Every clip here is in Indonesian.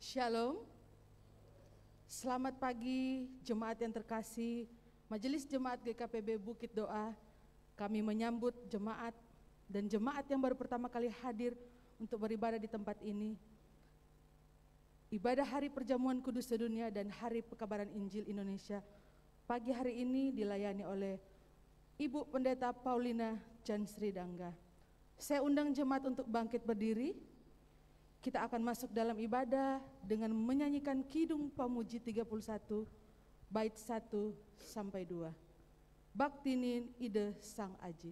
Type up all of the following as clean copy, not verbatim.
Shalom. Selamat pagi jemaat yang terkasih, Majelis Jemaat GKPB Bukit Doa. Kami menyambut jemaat dan jemaat yang baru pertama kali hadir untuk beribadah di tempat ini. Ibadah Hari Perjamuan Kudus Sedunia dan Hari Pekabaran Injil Indonesia pagi hari ini dilayani oleh Ibu Pendeta Paulina Jan Sri Dangga. Saya undang jemaat untuk bangkit berdiri. Kita akan masuk dalam ibadah dengan menyanyikan Kidung Pamuji 31 bait 1 sampai 2. Baktinin Ide Sang Aji.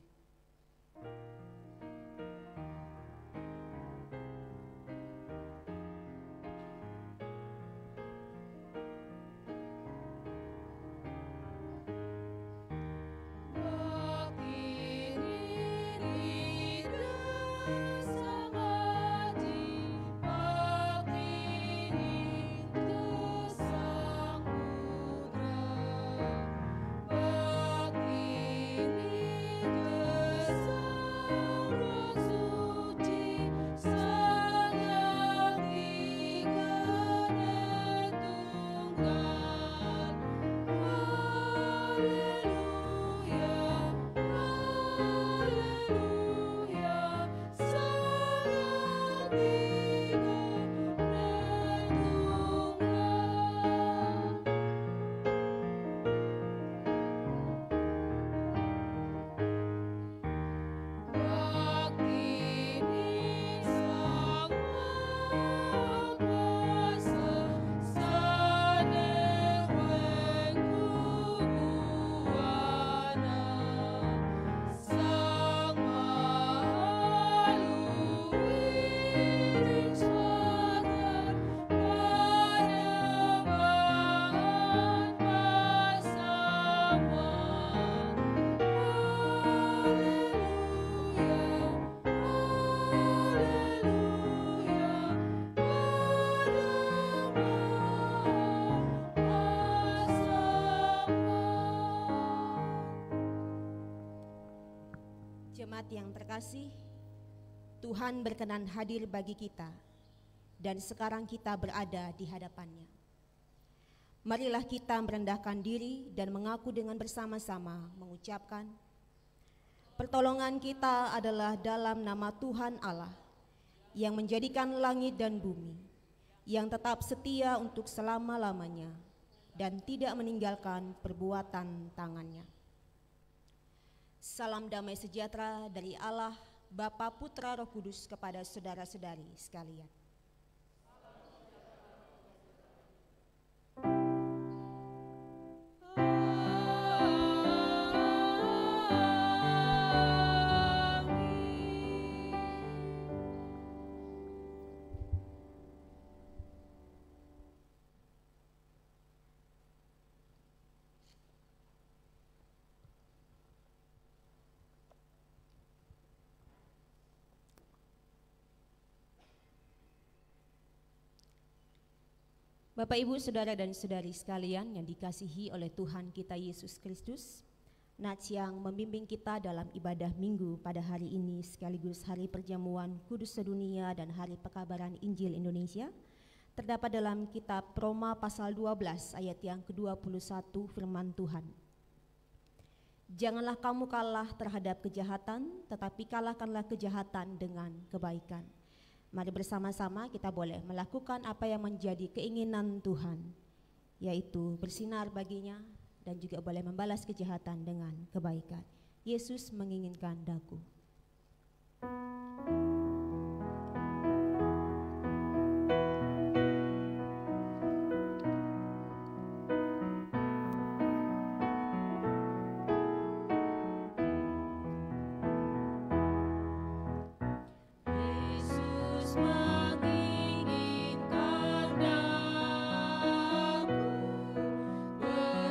Jemaat yang terkasih, Tuhan berkenan hadir bagi kita dan sekarang kita berada di hadapannya. Marilah kita merendahkan diri dan mengaku dengan bersama-sama mengucapkan, pertolongan kita adalah dalam nama Tuhan Allah yang menjadikan langit dan bumi, yang tetap setia untuk selama-lamanya dan tidak meninggalkan perbuatan tangannya. Salam damai sejahtera dari Allah, Bapa, Putra, Roh Kudus kepada saudara-saudari sekalian. Bapak, Ibu, Saudara dan Saudari sekalian yang dikasihi oleh Tuhan kita Yesus Kristus, Nats yang membimbing kita dalam ibadah minggu pada hari ini sekaligus Hari Perjamuan Kudus Sedunia dan Hari Pekabaran Injil Indonesia, terdapat dalam kitab Roma pasal 12 ayat yang ke-21 firman Tuhan. Janganlah kamu kalah terhadap kejahatan, tetapi kalahkanlah kejahatan dengan kebaikan. Mari bersama-sama kita boleh melakukan apa yang menjadi keinginan Tuhan, yaitu bersinar baginya dan juga boleh membalas kejahatan dengan kebaikan. Yesus menginginkan daku.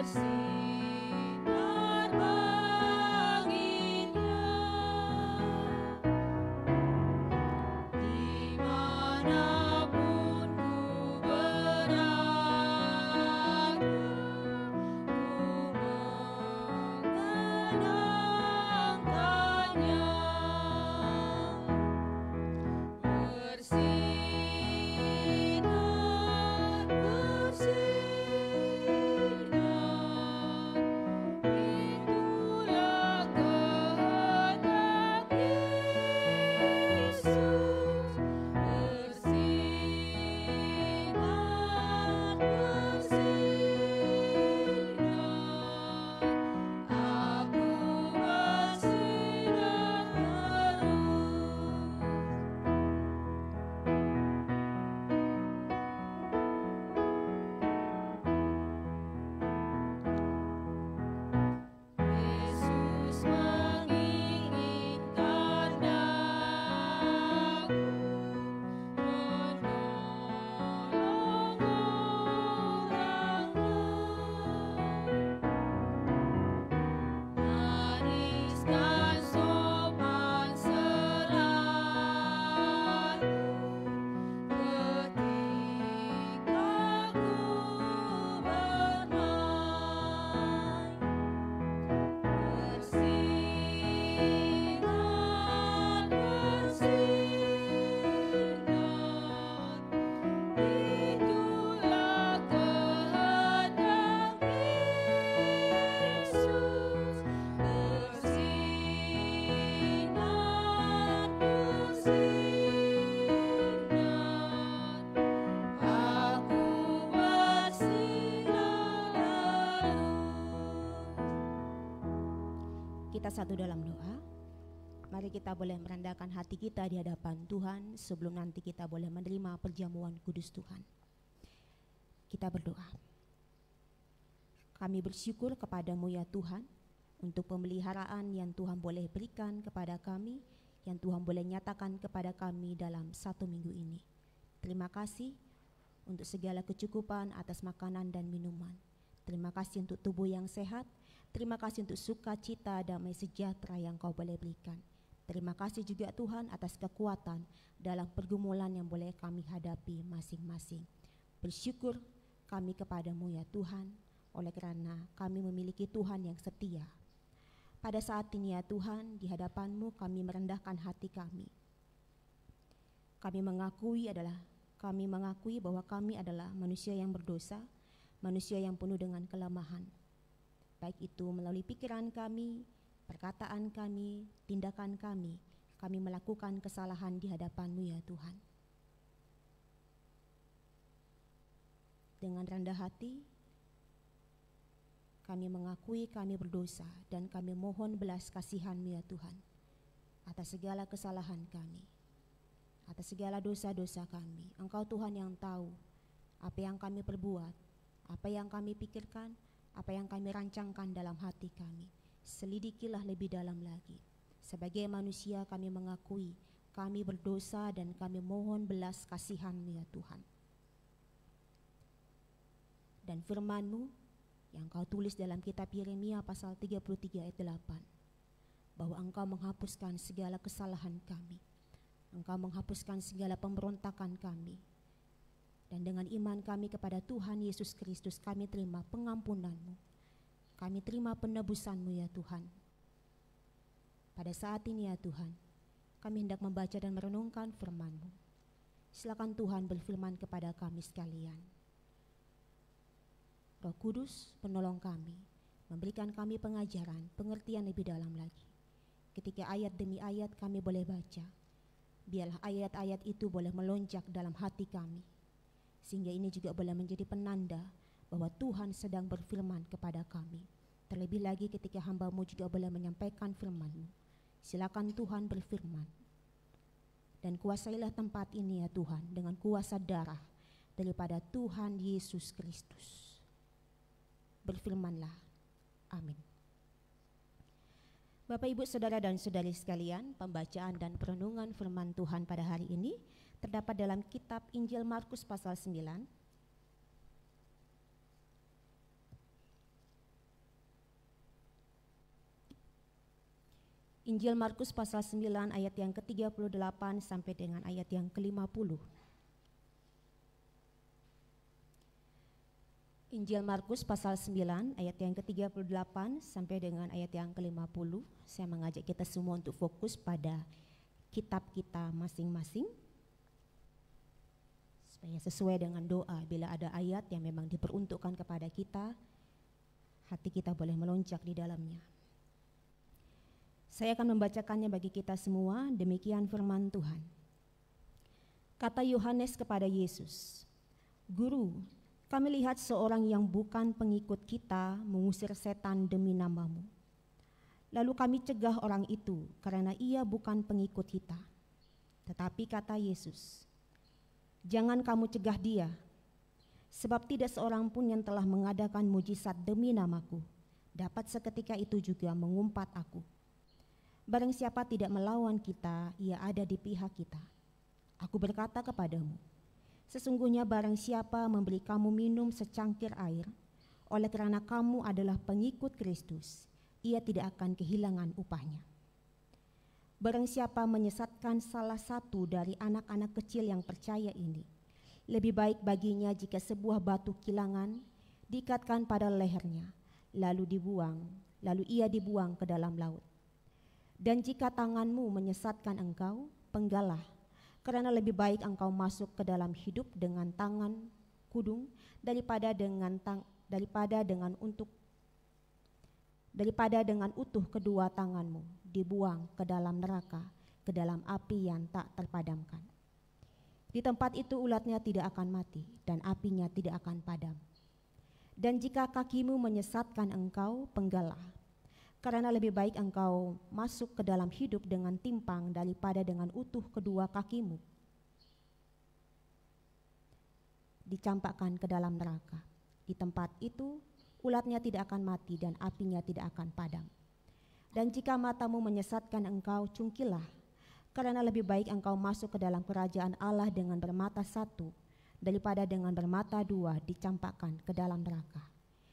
Bersinar baginya kita satu dalam doa. Mari kita boleh merendahkan hati kita di hadapan Tuhan sebelum nanti kita boleh menerima perjamuan kudus Tuhan. Kita berdoa. Kami bersyukur kepadamu ya Tuhan untuk pemeliharaan yang Tuhan boleh berikan kepada kami, yang Tuhan boleh nyatakan kepada kami dalam 1 minggu ini. Terima kasih untuk segala kecukupan atas makanan dan minuman. Terima kasih untuk tubuh yang sehat. Terima kasih untuk sukacita, damai sejahtera yang Kau boleh berikan. Terima kasih juga Tuhan atas kekuatan dalam pergumulan yang boleh kami hadapi masing-masing. Bersyukur kami kepadamu ya Tuhan, oleh karena kami memiliki Tuhan yang setia. Pada saat ini ya Tuhan, di hadapan-Mu kami merendahkan hati kami. Kami mengakui bahwa kami adalah manusia yang berdosa, manusia yang penuh dengan kelemahan. Baik itu melalui pikiran kami, perkataan kami, tindakan kami melakukan kesalahan di hadapan-Mu ya Tuhan. Dengan rendah hati, kami mengakui kami berdosa dan kami mohon belas kasihan-Mu ya Tuhan atas segala kesalahan kami, atas segala dosa-dosa kami. Engkau Tuhan yang tahu apa yang kami perbuat, apa yang kami pikirkan, apa yang kami rancangkan dalam hati kami. Selidikilah lebih dalam lagi. Sebagai manusia kami mengakui kami berdosa dan kami mohon belas kasihan-Mu ya Tuhan. Dan firman-Mu yang Kau tulis dalam kitab Yeremia pasal 33 ayat 8, bahwa Engkau menghapuskan segala kesalahan kami, Engkau menghapuskan segala pemberontakan kami, dan dengan iman kami kepada Tuhan Yesus Kristus kami terima pengampunan-Mu, kami terima penebusan-Mu ya Tuhan. Pada saat ini ya Tuhan, kami hendak membaca dan merenungkan firman-Mu. Silakan Tuhan berfirman kepada kami sekalian. Roh Kudus penolong kami, memberikan kami pengajaran, pengertian lebih dalam lagi. Ketika ayat demi ayat kami boleh baca, biarlah ayat-ayat itu boleh melonjak dalam hati kami, sehingga ini juga boleh menjadi penanda bahwa Tuhan sedang berfirman kepada kami. Terlebih lagi ketika hamba-Mu juga boleh menyampaikan firman-Mu. Silakan Tuhan berfirman. Dan kuasailah tempat ini ya Tuhan dengan kuasa darah daripada Tuhan Yesus Kristus. Berfirmanlah. Amin. Bapak, Ibu, Saudara dan Saudari sekalian, pembacaan dan perenungan firman Tuhan pada hari ini terdapat dalam kitab Injil Markus pasal 9. Injil Markus pasal 9 ayat yang ke-38 sampai dengan ayat yang ke-50. Injil Markus pasal 9 ayat yang ke-38 sampai dengan ayat yang ke-50. Saya mengajak kita semua untuk fokus pada kitab kita masing-masing, supaya sesuai dengan doa, bila ada ayat yang memang diperuntukkan kepada kita, hati kita boleh melonjak di dalamnya. Saya akan membacakannya bagi kita semua. Demikian firman Tuhan. Kata Yohanes kepada Yesus, "Guru, kami lihat seorang yang bukan pengikut kita mengusir setan demi nama-Mu. Lalu kami cegah orang itu karena ia bukan pengikut kita." Tetapi kata Yesus, "Jangan kamu cegah dia, sebab tidak seorang pun yang telah mengadakan mujizat demi nama-Ku dapat seketika itu juga mengumpat Aku. Barang siapa tidak melawan kita, ia ada di pihak kita. Aku berkata kepadamu, sesungguhnya barang siapa memberi kamu minum secangkir air, oleh karena kamu adalah pengikut Kristus, ia tidak akan kehilangan upahnya. Barang siapa menyesatkan salah satu dari anak-anak kecil yang percaya ini, lebih baik baginya jika sebuah batu kilangan diikatkan pada lehernya, lalu ia dibuang ke dalam laut. Dan jika tanganmu menyesatkan engkau, penggalah, karena lebih baik engkau masuk ke dalam hidup dengan tangan kudung daripada dengan utuh kedua tanganmu dibuang ke dalam neraka, ke dalam api yang tak terpadamkan. Di tempat itu ulatnya tidak akan mati dan apinya tidak akan padam. Dan jika kakimu menyesatkan engkau, penggalah, Karena lebih baik engkau masuk ke dalam hidup dengan timpang daripada dengan utuh kedua kakimu dicampakkan ke dalam neraka. Di tempat itu ulatnya tidak akan mati dan apinya tidak akan padam. Dan jika matamu menyesatkan engkau, cungkilah, karena lebih baik engkau masuk ke dalam kerajaan Allah dengan bermata satu daripada dengan bermata dua dicampakkan ke dalam neraka,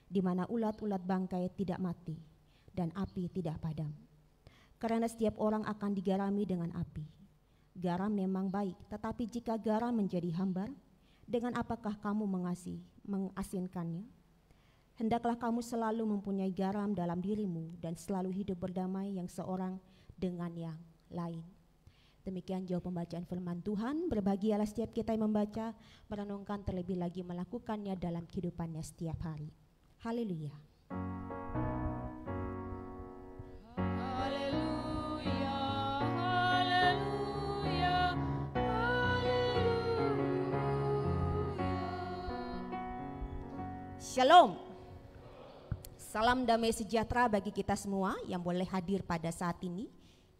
di mana ulat-ulat bangkai tidak mati dan api tidak padam. Karena setiap orang akan digarami dengan api. Garam memang baik, tetapi jika garam menjadi hambar, dengan apakah kamu mengasinkannya? Hendaklah kamu selalu mempunyai garam dalam dirimu dan selalu hidup berdamai yang seorang dengan yang lain. Demikian jauh pembacaan firman Tuhan. Berbahagialah setiap kita yang membaca, merenungkan, terlebih lagi melakukannya dalam kehidupannya setiap hari. Haleluya. Shalom. Salam damai sejahtera bagi kita semua yang boleh hadir pada saat ini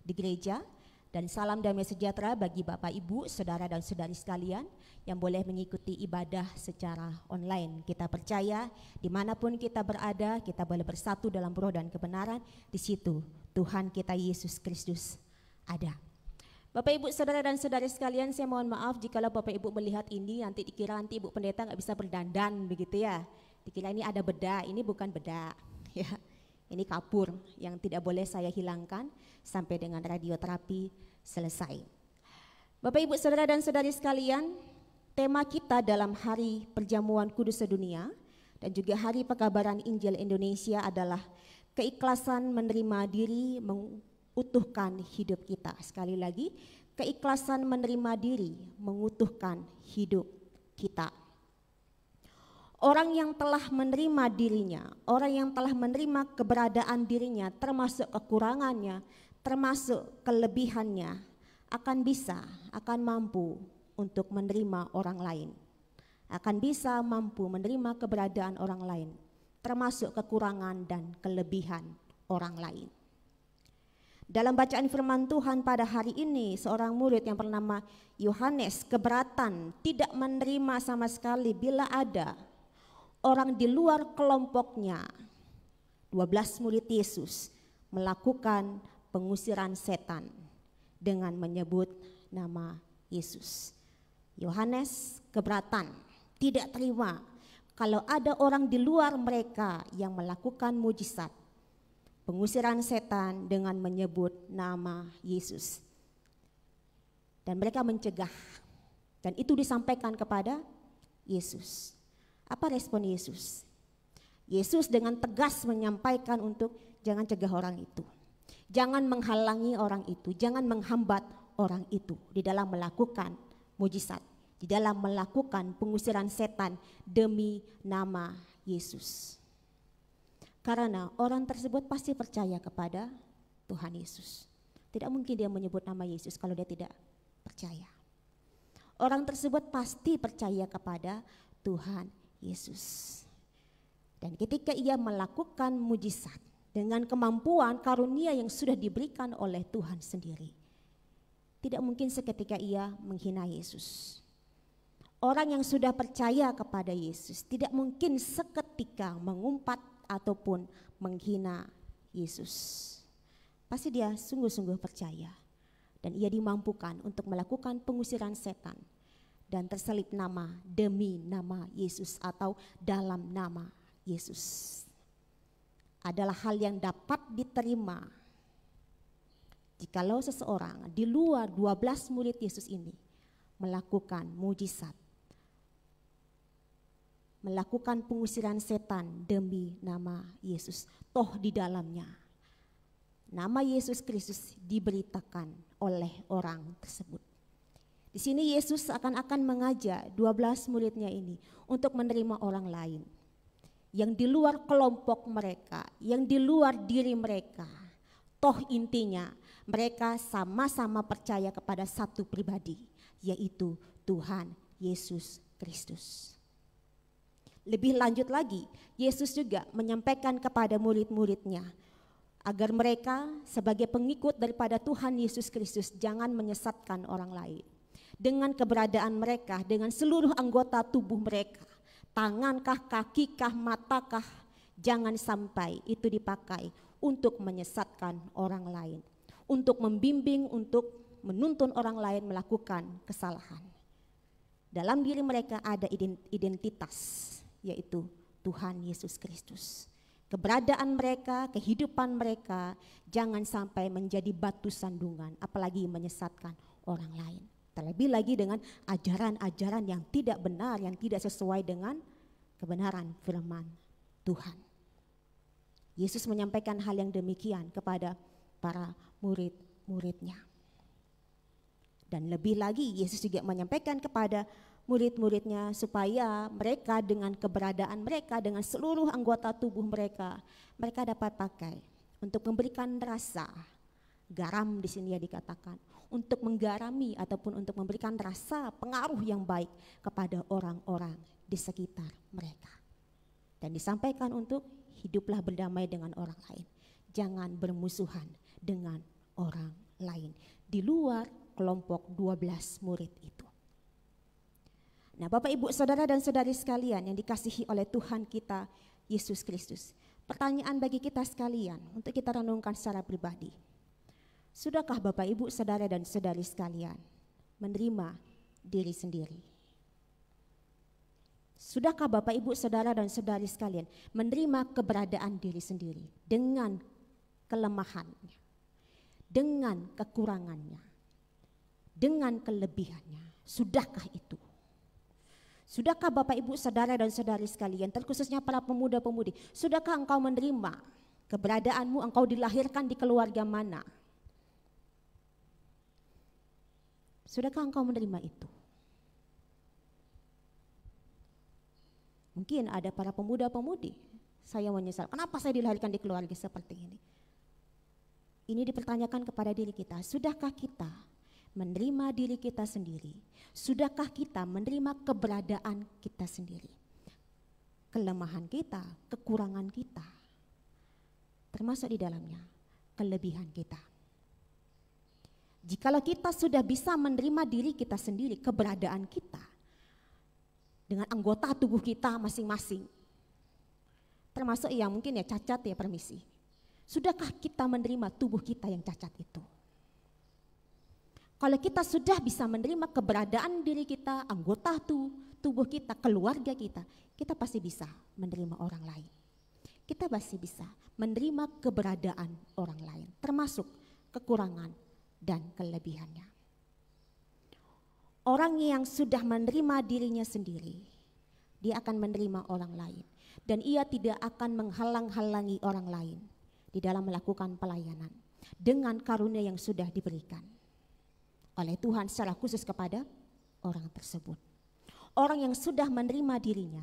di gereja. Dan salam damai sejahtera bagi Bapak, Ibu, Saudara dan Saudari sekalian yang boleh mengikuti ibadah secara online. Kita percaya dimanapun kita berada, kita boleh bersatu dalam roh dan kebenaran. Di situ Tuhan kita Yesus Kristus ada. Bapak, Ibu, Saudara dan Saudari sekalian, saya mohon maaf jikalau Bapak Ibu melihat ini nanti dikira nanti Ibu Pendeta nggak bisa berdandan begitu ya. Dikira ini ada bedak, ini bukan bedak ya. Ini kapur yang tidak boleh saya hilangkan sampai dengan radioterapi selesai. Bapak, Ibu, Saudara dan Saudari sekalian, tema kita dalam hari perjamuan kudus sedunia dan juga hari pekabaran Injil Indonesia adalah keikhlasan menerima diri mengutuhkan hidup kita. Sekali lagi, keikhlasan menerima diri mengutuhkan hidup kita. Orang yang telah menerima dirinya, orang yang telah menerima keberadaan dirinya, termasuk kekurangannya, termasuk kelebihannya, akan mampu untuk menerima orang lain. Akan bisa mampu menerima keberadaan orang lain, termasuk kekurangan dan kelebihan orang lain. Dalam bacaan firman Tuhan pada hari ini, seorang murid yang bernama Yohanes keberatan tidak menerima sama sekali bila ada orang di luar kelompoknya, 12 murid Yesus, melakukan pengusiran setan dengan menyebut nama Yesus. Yohanes keberatan, tidak terima kalau ada orang di luar mereka yang melakukan mujizat, pengusiran setan dengan menyebut nama Yesus. Dan mereka mencegah, dan itu disampaikan kepada Yesus. Apa respon Yesus? Yesus dengan tegas menyampaikan untuk jangan cegah orang itu. Jangan menghalangi orang itu, jangan menghambat orang itu di dalam melakukan mujizat, di dalam melakukan pengusiran setan demi nama Yesus. Karena orang tersebut pasti percaya kepada Tuhan Yesus. Tidak mungkin dia menyebut nama Yesus kalau dia tidak percaya. Orang tersebut pasti percaya kepada Tuhan Yesus. Dan ketika ia melakukan mujizat dengan kemampuan karunia yang sudah diberikan oleh Tuhan sendiri, tidak mungkin seketika ia menghina Yesus. Orang yang sudah percaya kepada Yesus tidak mungkin seketika mengumpat ataupun menghina Yesus. Pasti dia sungguh-sungguh percaya dan ia dimampukan untuk melakukan pengusiran setan dan terselip nama demi nama Yesus atau dalam nama Yesus. Adalah hal yang dapat diterima jikalau seseorang di luar 12 murid Yesus ini melakukan mujizat, melakukan pengusiran setan demi nama Yesus. Toh di dalamnya nama Yesus Kristus diberitakan oleh orang tersebut. Di sini Yesus akan mengajak 12 muridnya ini untuk menerima orang lain yang di luar kelompok mereka, yang di luar diri mereka. Toh intinya mereka sama-sama percaya kepada satu pribadi, yaitu Tuhan Yesus Kristus. Lebih lanjut lagi, Yesus juga menyampaikan kepada murid-muridnya agar mereka sebagai pengikut daripada Tuhan Yesus Kristus jangan menyesatkan orang lain. Dengan keberadaan mereka, dengan seluruh anggota tubuh mereka, tangankah, kakikah, matakah, jangan sampai itu dipakai untuk menyesatkan orang lain, untuk membimbing, untuk menuntun orang lain melakukan kesalahan. Dalam diri mereka ada identitas, yaitu Tuhan Yesus Kristus. Keberadaan mereka, kehidupan mereka jangan sampai menjadi batu sandungan, apalagi menyesatkan orang lain. Terlebih lagi dengan ajaran-ajaran yang tidak benar, yang tidak sesuai dengan kebenaran firman Tuhan. Yesus menyampaikan hal yang demikian kepada para murid-muridnya. Dan lebih lagi Yesus juga menyampaikan kepada murid-muridnya supaya mereka dengan keberadaan mereka, dengan seluruh anggota tubuh mereka, mereka dapat pakai untuk memberikan rasa. Garam di sini ya dikatakan, untuk menggarami ataupun untuk memberikan rasa pengaruh yang baik kepada orang-orang di sekitar mereka. Dan disampaikan untuk hiduplah berdamai dengan orang lain. Jangan bermusuhan dengan orang lain di luar kelompok 12 murid itu. Nah, Bapak, Ibu, Saudara dan Saudari sekalian yang dikasihi oleh Tuhan kita Yesus Kristus. Pertanyaan bagi kita sekalian untuk kita renungkan secara pribadi. Sudahkah Bapak, Ibu, Saudara dan Saudari sekalian menerima diri sendiri? Sudahkah Bapak, Ibu, Saudara dan Saudari sekalian menerima keberadaan diri sendiri dengan kelemahannya, dengan kekurangannya, dengan kelebihannya? Sudahkah itu? Sudahkah Bapak, Ibu, Saudara dan Saudari sekalian, terkhususnya para pemuda-pemudi, sudahkah engkau menerima keberadaanmu, engkau dilahirkan di keluarga mana? Sudahkah engkau menerima itu? Mungkin ada para pemuda-pemudi, saya menyesal, kenapa saya dilahirkan di keluarga seperti ini? Ini dipertanyakan kepada diri kita, sudahkah kita menerima diri kita sendiri? Sudahkah kita menerima keberadaan kita sendiri? Kelemahan kita, kekurangan kita, termasuk di dalamnya kelebihan kita. Jikalau kita sudah bisa menerima diri kita sendiri, keberadaan kita, dengan anggota tubuh kita masing-masing, termasuk yang mungkin ya cacat ya, permisi. Sudahkah kita menerima tubuh kita yang cacat itu? Kalau kita sudah bisa menerima keberadaan diri kita, anggota tubuh kita, keluarga kita pasti bisa menerima orang lain. Kita pasti bisa menerima keberadaan orang lain, termasuk kekurangan dan kelebihannya. Orang yang sudah menerima dirinya sendiri, dia akan menerima orang lain. Dan ia tidak akan menghalang-halangi orang lain di dalam melakukan pelayanan dengan karunia yang sudah diberikan oleh Tuhan secara khusus kepada orang tersebut. Orang yang sudah menerima dirinya,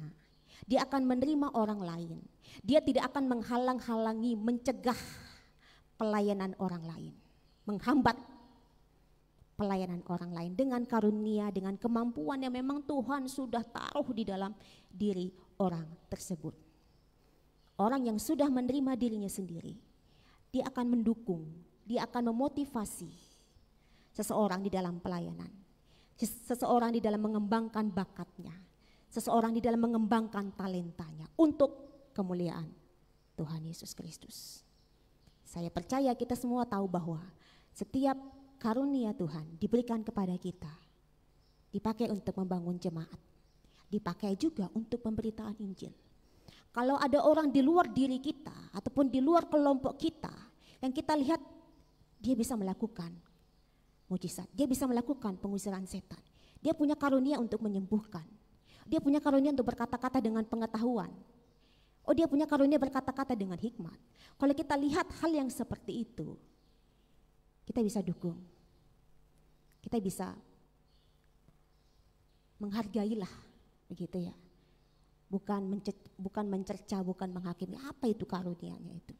dia akan menerima orang lain. Dia tidak akan menghalang-halangi, mencegah pelayanan orang lain, menghambat pelayanan orang lain dengan karunia, dengan kemampuan yang memang Tuhan sudah taruh di dalam diri orang tersebut. Orang yang sudah menerima dirinya sendiri, dia akan mendukung, dia akan memotivasi seseorang di dalam pelayanan, seseorang di dalam mengembangkan bakatnya, seseorang di dalam mengembangkan talentanya untuk kemuliaan Tuhan Yesus Kristus. Saya percaya kita semua tahu bahwa setiap karunia Tuhan diberikan kepada kita, dipakai untuk membangun jemaat, dipakai juga untuk pemberitaan Injil. Kalau ada orang di luar diri kita ataupun di luar kelompok kita yang kita lihat dia bisa melakukan mujizat, dia bisa melakukan pengusiran setan, dia punya karunia untuk menyembuhkan, dia punya karunia untuk berkata-kata dengan pengetahuan, dia punya karunia berkata-kata dengan hikmat. Kalau kita lihat hal yang seperti itu, kita bisa dukung, kita bisa menghargailah, begitu ya. Bukan mencerca, bukan menghakimi apa itu karunianya itu.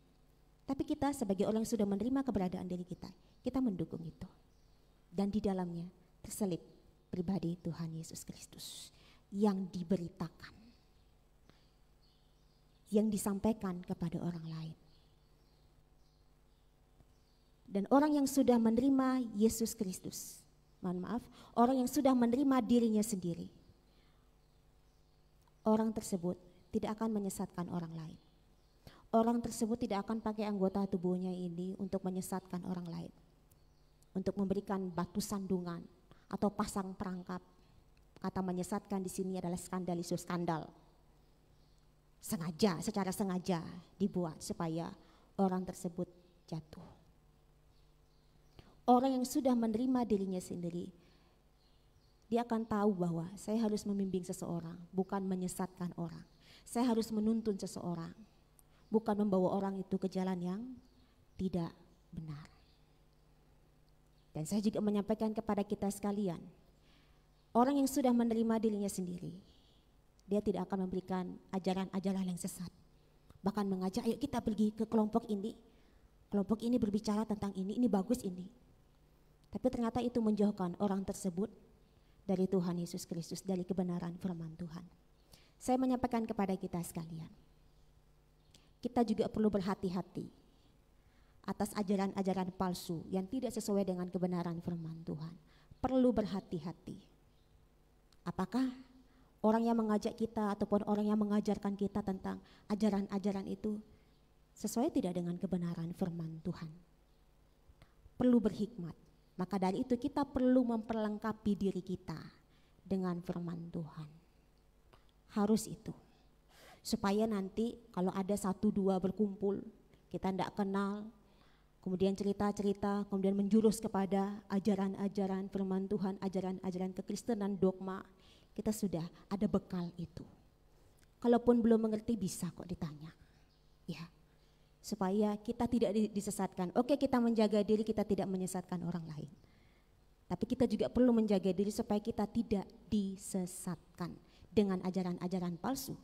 Tapi kita sebagai orang yang sudah menerima keberadaan diri kita mendukung itu. Dan di dalamnya terselip pribadi Tuhan Yesus Kristus yang diberitakan, yang disampaikan kepada orang lain. Dan orang yang sudah menerima Yesus Kristus, orang yang sudah menerima dirinya sendiri, orang tersebut tidak akan menyesatkan orang lain. Orang tersebut tidak akan pakai anggota tubuhnya ini untuk menyesatkan orang lain, untuk memberikan batu sandungan atau pasang perangkap. Kata menyesatkan di sini adalah skandalisius, skandal. Sengaja, secara sengaja dibuat supaya orang tersebut jatuh. Orang yang sudah menerima dirinya sendiri, dia akan tahu bahwa saya harus membimbing seseorang, bukan menyesatkan orang. Saya harus menuntun seseorang, bukan membawa orang itu ke jalan yang tidak benar. Dan saya juga menyampaikan kepada kita sekalian, orang yang sudah menerima dirinya sendiri, dia tidak akan memberikan ajaran-ajaran yang sesat. Bahkan mengajak, ayo kita pergi ke kelompok ini berbicara tentang ini bagus ini. Tapi ternyata itu menjauhkan orang tersebut dari Tuhan Yesus Kristus, dari kebenaran firman Tuhan. Saya menyampaikan kepada kita sekalian, kita juga perlu berhati-hati atas ajaran-ajaran palsu yang tidak sesuai dengan kebenaran firman Tuhan. Perlu berhati-hati. Apakah orang yang mengajak kita ataupun orang yang mengajarkan kita tentang ajaran-ajaran itu sesuai tidak dengan kebenaran firman Tuhan? Perlu berhikmat. Maka dari itu kita perlu memperlengkapi diri kita dengan firman Tuhan. Harus itu. Supaya nanti kalau ada 1-2 berkumpul, kita tidak kenal, kemudian cerita-cerita, kemudian menjurus kepada ajaran-ajaran firman Tuhan, ajaran-ajaran kekristenan, dogma, kita sudah ada bekal itu. Kalaupun belum mengerti bisa kok ditanya. Ya. Supaya kita tidak disesatkan. Oke, kita menjaga diri, kita tidak menyesatkan orang lain. Tapi kita juga perlu menjaga diri supaya kita tidak disesatkan dengan ajaran-ajaran palsu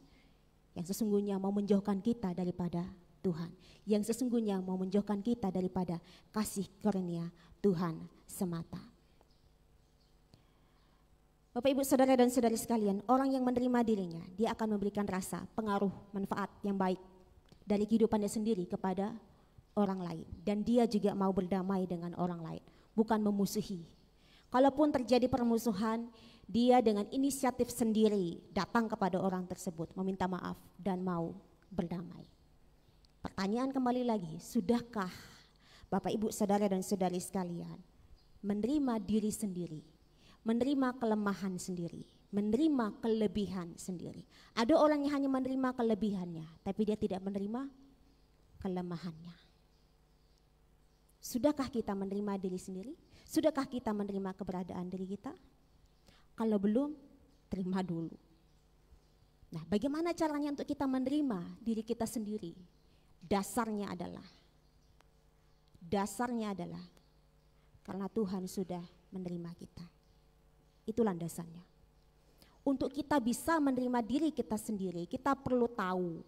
yang sesungguhnya mau menjauhkan kita daripada Tuhan, yang sesungguhnya mau menjauhkan kita daripada kasih karunia Tuhan semata. Bapak, Ibu, Saudara dan Saudari sekalian, orang yang menerima dirinya, dia akan memberikan rasa, pengaruh, manfaat yang baik dari kehidupannya sendiri kepada orang lain. Dan dia juga mau berdamai dengan orang lain, bukan memusuhi. Kalaupun terjadi permusuhan, dia dengan inisiatif sendiri datang kepada orang tersebut, meminta maaf dan mau berdamai. Pertanyaan kembali lagi, sudahkah Bapak, Ibu, Saudara dan Saudari sekalian menerima diri sendiri, menerima kelemahan sendiri, menerima kelebihan sendiri? Ada orang yang hanya menerima kelebihannya, tapi dia tidak menerima kelemahannya. Sudahkah kita menerima diri sendiri? Sudahkah kita menerima keberadaan diri kita? Kalau belum, terima dulu. Nah, bagaimana caranya untuk kita menerima diri kita sendiri? Dasarnya adalah karena Tuhan sudah menerima kita. Itu landasannya. Untuk kita bisa menerima diri kita sendiri, kita perlu tahu,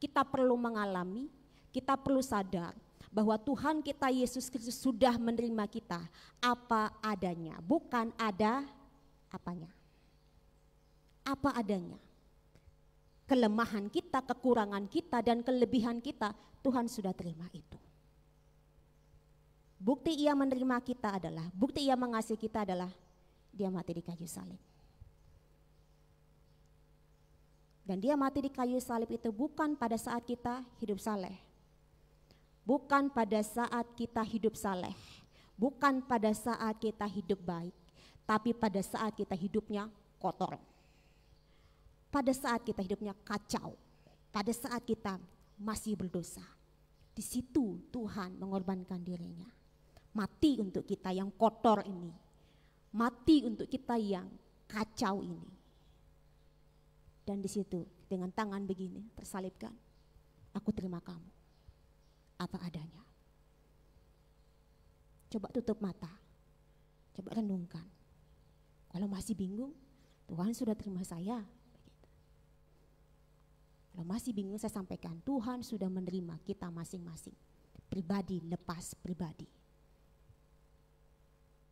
kita perlu mengalami, kita perlu sadar bahwa Tuhan kita Yesus Kristus sudah menerima kita apa adanya, bukan ada apanya. Apa adanya. Kelemahan kita, kekurangan kita, dan kelebihan kita, Tuhan sudah terima itu. Bukti ia menerima kita adalah, bukti ia mengasihi kita adalah dia mati di kayu salib. Dan dia mati di kayu salib itu bukan pada saat kita hidup saleh. Bukan pada saat kita hidup saleh. Bukan pada saat kita hidup baik. Tapi pada saat kita hidupnya kotor. Pada saat kita hidupnya kacau. Pada saat kita masih berdosa. Di situ Tuhan mengorbankan dirinya. Mati untuk kita yang kotor ini. Mati untuk kita yang kacau ini. Dan di situ dengan tangan begini tersalibkan. Aku terima kamu. Apa adanya. Coba tutup mata. Coba renungkan. Kalau masih bingung, Tuhan sudah terima saya. Kalau masih bingung, saya sampaikan, Tuhan sudah menerima kita masing-masing. Pribadi lepas pribadi.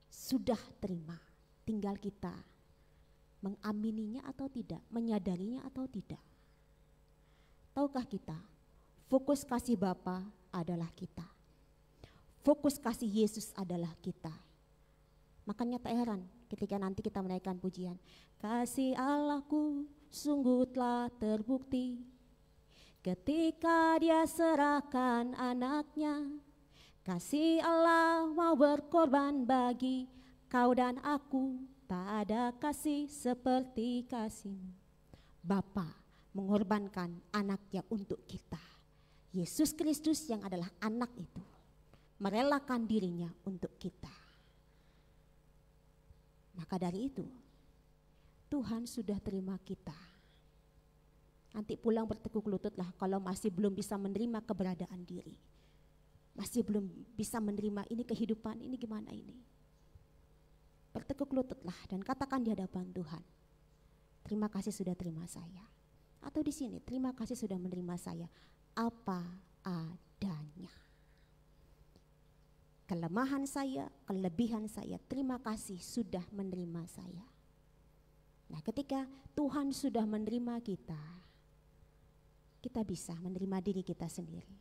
Sudah terima, tinggal kita mengamininya atau tidak, menyadarinya atau tidak. Tahukah kita, fokus kasih Bapa adalah kita. fokus kasih Yesus adalah kita. Makanya tak heran ketika nanti kita menaikkan pujian, kasih Allahku sungguh telah terbukti ketika Dia serahkan anaknya. Kasih Allah mau berkorban bagi kau dan aku, tak ada kasih seperti kasih-Mu. Bapa mengorbankan anaknya untuk kita. Yesus Kristus yang adalah anak itu merelakan dirinya untuk kita. Maka dari itu Tuhan sudah terima kita. Nanti pulang bertekuk lututlah kalau masih belum bisa menerima keberadaan diri. Masih belum bisa menerima ini kehidupan, ini gimana ini. Bertekuk lututlah dan katakan di hadapan Tuhan, terima kasih sudah terima saya. Atau di sini, terima kasih sudah menerima saya apa adanya. Kelemahan saya, kelebihan saya, terima kasih sudah menerima saya. Nah, ketika Tuhan sudah menerima kita, kita bisa menerima diri kita sendiri.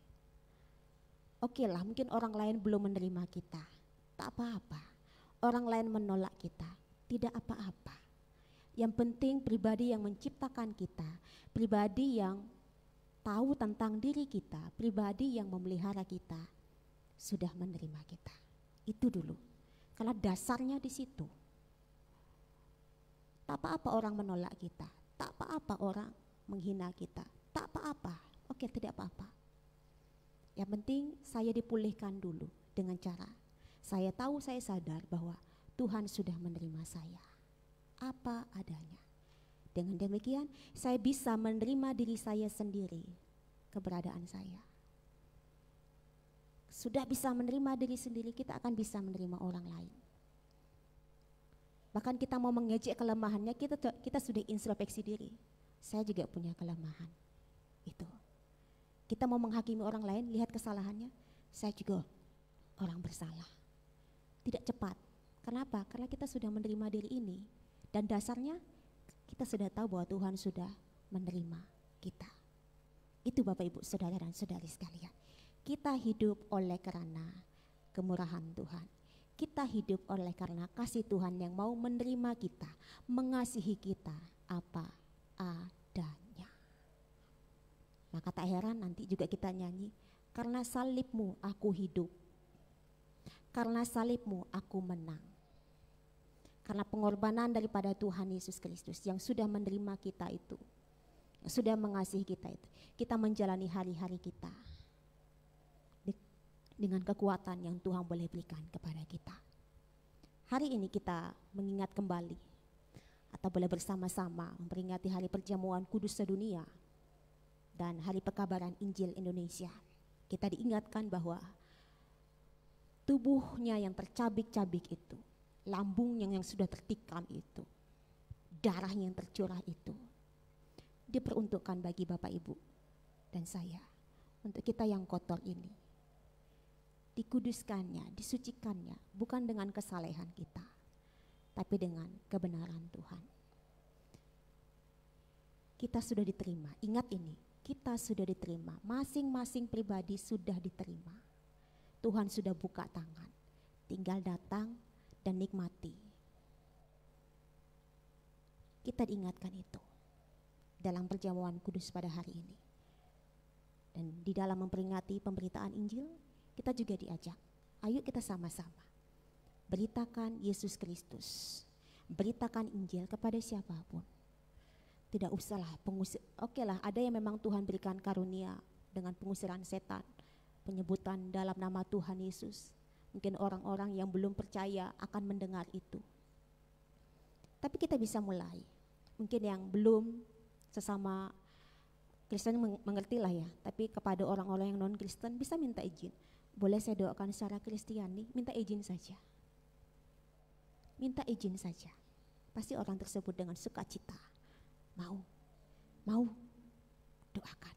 Oke lah, mungkin orang lain belum menerima kita, tak apa-apa. Orang lain menolak kita, tidak apa-apa. Yang penting pribadi yang menciptakan kita, pribadi yang tahu tentang diri kita, pribadi yang memelihara kita, sudah menerima kita. Itu dulu. Karena dasarnya di situ. Tak apa-apa orang menolak kita, tak apa-apa orang menghina kita, tak apa-apa. Oke, tidak apa-apa. Yang penting saya dipulihkan dulu dengan cara saya tahu, saya sadar bahwa Tuhan sudah menerima saya apa adanya. Dengan demikian saya bisa menerima diri saya sendiri, keberadaan saya. Sudah bisa menerima diri sendiri, kita akan bisa menerima orang lain. Bahkan kita mau mengejek kelemahannya, kita sudah introspeksi diri. Saya juga punya kelemahan. Itu. Kita mau menghakimi orang lain, lihat kesalahannya, saya juga orang bersalah. Tidak cepat. Kenapa? Karena kita sudah menerima diri ini. Dan dasarnya kita sudah tahu bahwa Tuhan sudah menerima kita. Itu Bapak Ibu Saudara dan Saudari sekalian. Kita hidup oleh karena kemurahan Tuhan. Kita hidup oleh karena kasih Tuhan yang mau menerima kita, mengasihi kita apa adanya. Maka tak heran nanti juga kita nyanyi, karena salibmu aku hidup, karena salibmu aku menang. Karena pengorbanan daripada Tuhan Yesus Kristus yang sudah menerima kita itu, yang sudah mengasihi kita itu, kita menjalani hari-hari kita dengan kekuatan yang Tuhan boleh berikan kepada kita. Hari ini kita mengingat kembali atau boleh bersama-sama memperingati hari perjamuan kudus sedunia dan hari pekabaran Injil Indonesia. Kita diingatkan bahwa tubuhnya yang tercabik-cabik itu, lambung yang sudah tertikam itu, darahnya yang tercurah itu, diperuntukkan bagi Bapak Ibu dan saya, untuk kita yang kotor ini. Dikuduskannya, disucikannya, bukan dengan kesalehan kita, tapi dengan kebenaran Tuhan. Kita sudah diterima, ingat ini, kita sudah diterima, masing-masing pribadi sudah diterima. Tuhan sudah buka tangan, tinggal datang dan nikmati. Kita diingatkan itu dalam perjamuan kudus pada hari ini. Dan di dalam memperingati pemberitaan Injil, kita juga diajak, ayo kita sama-sama beritakan Yesus Kristus, beritakan Injil kepada siapapun. Tidak usahlah pengusir, oke lah, ada yang memang Tuhan berikan karunia dengan pengusiran setan, penyebutan dalam nama Tuhan Yesus. Mungkin orang-orang yang belum percaya akan mendengar itu. Tapi kita bisa mulai. Mungkin yang belum sesama Kristen mengertilah ya, tapi kepada orang-orang yang non-Kristen bisa minta izin. Boleh saya doakan secara Kristiani, minta izin saja. Minta izin saja. Pasti orang tersebut dengan sukacita mau doakan.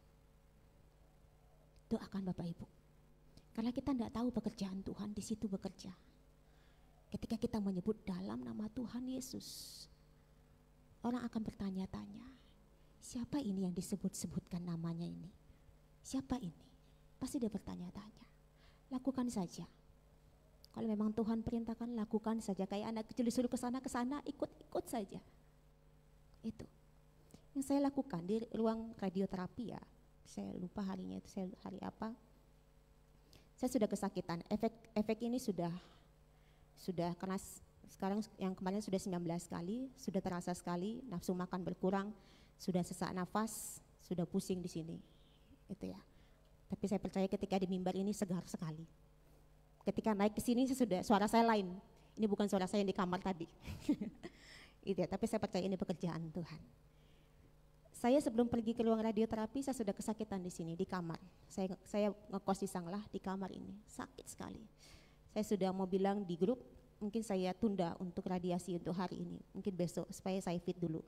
Doakan Bapak Ibu. Karena kita tidak tahu pekerjaan Tuhan di situ bekerja. Ketika kita menyebut dalam nama Tuhan Yesus, orang akan bertanya-tanya, siapa ini yang disebut-sebutkan namanya ini? Siapa ini? Pasti dia bertanya-tanya. Lakukan saja, Kalau memang Tuhan perintahkan, lakukan saja. Kayak anak kecil disuruh ke sana, ikut saja. Itu yang saya lakukan di ruang radioterapi ya. Saya lupa harinya itu, hari apa. Saya sudah kesakitan. Efek ini sudah karena sekarang yang kemarin sudah 19 kali, sudah terasa sekali, nafsu makan berkurang, sudah sesak nafas, sudah pusing di sini. Itu ya. Tapi saya percaya ketika di mimbar ini segar sekali. Ketika naik ke sini suara saya lain. Ini bukan suara saya yang di kamar tadi. Itu ya, tapi saya percaya ini pekerjaan Tuhan. Saya sebelum pergi ke ruang radioterapi saya sudah kesakitan di sini di kamar. Saya ngekos di Sanglah di kamar ini, sakit sekali. Saya sudah mau bilang di grup, mungkin saya tunda untuk radiasi untuk hari ini, mungkin besok supaya saya fit dulu.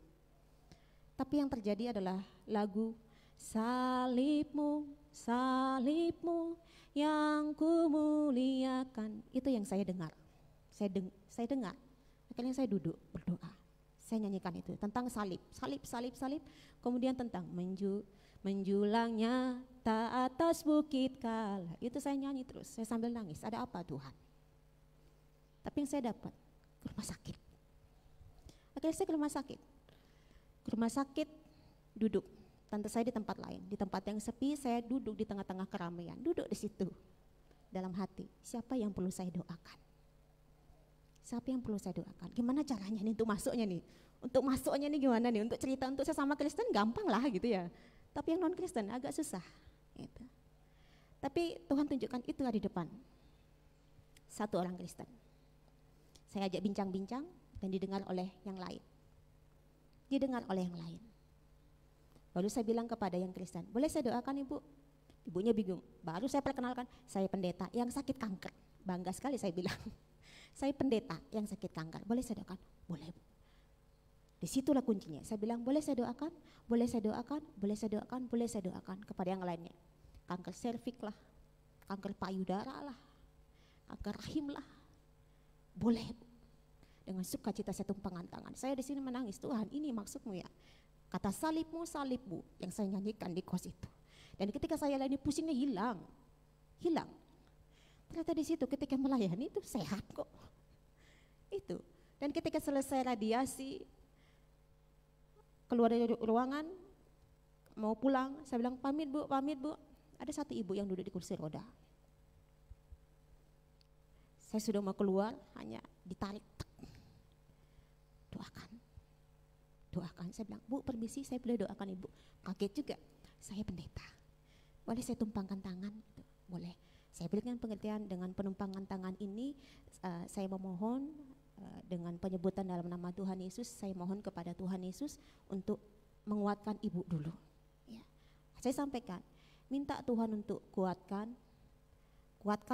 Tapi yang terjadi adalah lagu Salibmu, salibmu yang kumuliakan, itu yang saya dengar. Saya dengar. Akhirnya saya duduk berdoa. Saya nyanyikan itu tentang salib. Kemudian tentang menjulangnya tak atas bukit Kala. Itu saya nyanyi terus. Saya sambil nangis. Ada apa Tuhan? Tapi yang saya dapat ke rumah sakit. Akhirnya saya ke rumah sakit. Ke rumah sakit duduk. Tante saya di tempat lain, di tempat yang sepi. Saya duduk di tengah-tengah keramaian. Duduk di situ. Dalam hati, siapa yang perlu saya doakan? Siapa yang perlu saya doakan? Gimana caranya nih untuk masuknya nih? Untuk masuknya nih gimana nih? Untuk cerita untuk sesama Kristen gampang lah gitu ya. Tapi yang non Kristen agak susah. Gitu. Tapi Tuhan tunjukkan itu di depan. Satu orang Kristen. Saya ajak bincang-bincang dan didengar oleh yang lain. Didengar oleh yang lain. Lalu saya bilang kepada yang Kristen, boleh saya doakan ibu? Ibunya bingung. Baru saya perkenalkan, saya pendeta yang sakit kanker. Bangga sekali saya bilang. Saya pendeta yang sakit kanker, boleh saya doakan? Boleh Bu. Disitulah kuncinya, saya bilang boleh saya doakan? Boleh saya doakan? Boleh saya doakan? Boleh saya doakan kepada yang lainnya. Kanker serviks lah, kanker payudara lah, kanker rahim lah. Boleh Bu. Dengan sukacita saya tumpangkan tangan. Saya di sini menangis, Tuhan ini maksudmu ya. Kata salibmu, salibmu yang saya nyanyikan di kos itu. Dan ketika saya lagi pusingnya hilang. Ternyata di situ ketika melayani itu sehat kok. Itu. Dan ketika selesai radiasi, keluar dari ruangan, mau pulang, saya bilang pamit Bu. Ada satu ibu yang duduk di kursi roda. Saya sudah mau keluar, hanya ditarik. Doakan. Saya bilang, Bu permisi saya boleh doakan ibu. Kaget juga, saya pendeta. Boleh saya tumpangkan tangan? Boleh. Saya berikan pengertian dengan penumpangan tangan ini, saya memohon dengan penyebutan dalam nama Tuhan Yesus, saya mohon kepada Tuhan Yesus untuk menguatkan ibu dulu. Ya. Saya sampaikan, minta Tuhan untuk kuatkan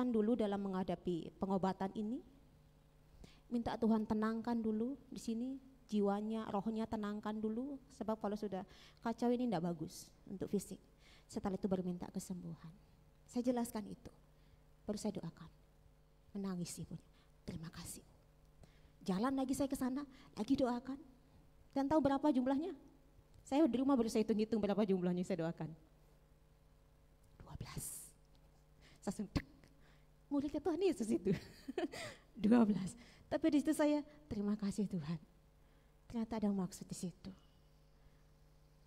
dulu dalam menghadapi pengobatan ini. Minta Tuhan tenangkan dulu di sini, jiwanya, rohnya tenangkan dulu, sebab kalau sudah kacau ini tidak bagus untuk fisik. Setelah itu baru minta kesembuhan. Saya jelaskan itu. Baru saya doakan, menangis ibunya, terima kasih. Jalan lagi saya ke sana, lagi doakan. Dan tahu berapa jumlahnya? Saya di rumah baru saya hitung berapa jumlahnya saya doakan. 12. Saya langsung murid Tuhan Yesus itu. 12. Tapi di situ saya, terima kasih Tuhan. Ternyata ada maksud di situ.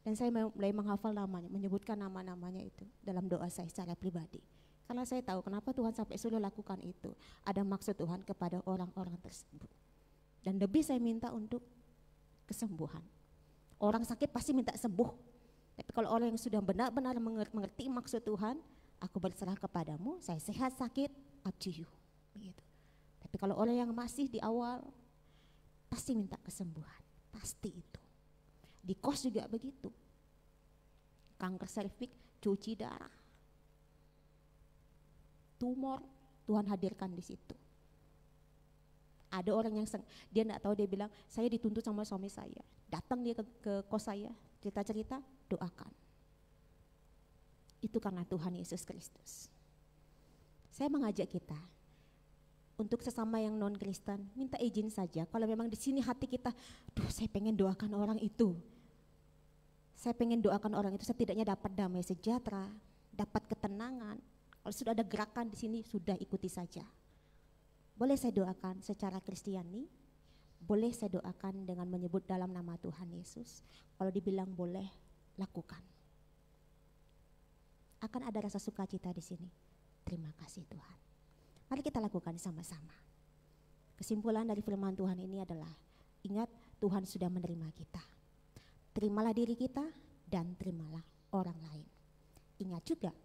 Dan saya mulai menghafal namanya, menyebutkan nama-namanya itu dalam doa saya secara pribadi. Karena saya tahu kenapa Tuhan sampai suruh lakukan itu. Ada maksud Tuhan kepada orang-orang tersebut. Dan lebih saya minta untuk kesembuhan. Orang sakit pasti minta sembuh. Tapi kalau orang yang sudah benar-benar mengerti maksud Tuhan, aku berserah kepadamu, saya sehat sakit, up to you. Begitu. Tapi kalau orang yang masih di awal, pasti minta kesembuhan. Pasti itu. Di kos juga begitu. Kanker serviks, cuci darah, tumor, Tuhan hadirkan di situ. Ada orang yang dia tidak tahu, dia bilang saya dituntut sama suami saya. Datang dia ke kos saya, cerita-cerita, doakan. Itu karena Tuhan Yesus Kristus. Saya mengajak kita untuk sesama yang non Kristen, minta izin saja. Kalau memang di sini hati kita, saya pengen doakan orang itu. Saya pengen doakan orang itu setidaknya dapat damai sejahtera, dapat ketenangan. Kalau sudah ada gerakan di sini, sudah ikuti saja. Boleh saya doakan secara Kristiani, boleh saya doakan dengan menyebut dalam nama Tuhan Yesus. Kalau dibilang boleh, lakukan. Akan ada rasa sukacita di sini. Terima kasih Tuhan. Mari kita lakukan sama-sama. Kesimpulan dari firman Tuhan ini adalah, ingat Tuhan sudah menerima kita. Terimalah diri kita dan terimalah orang lain. Ingat juga,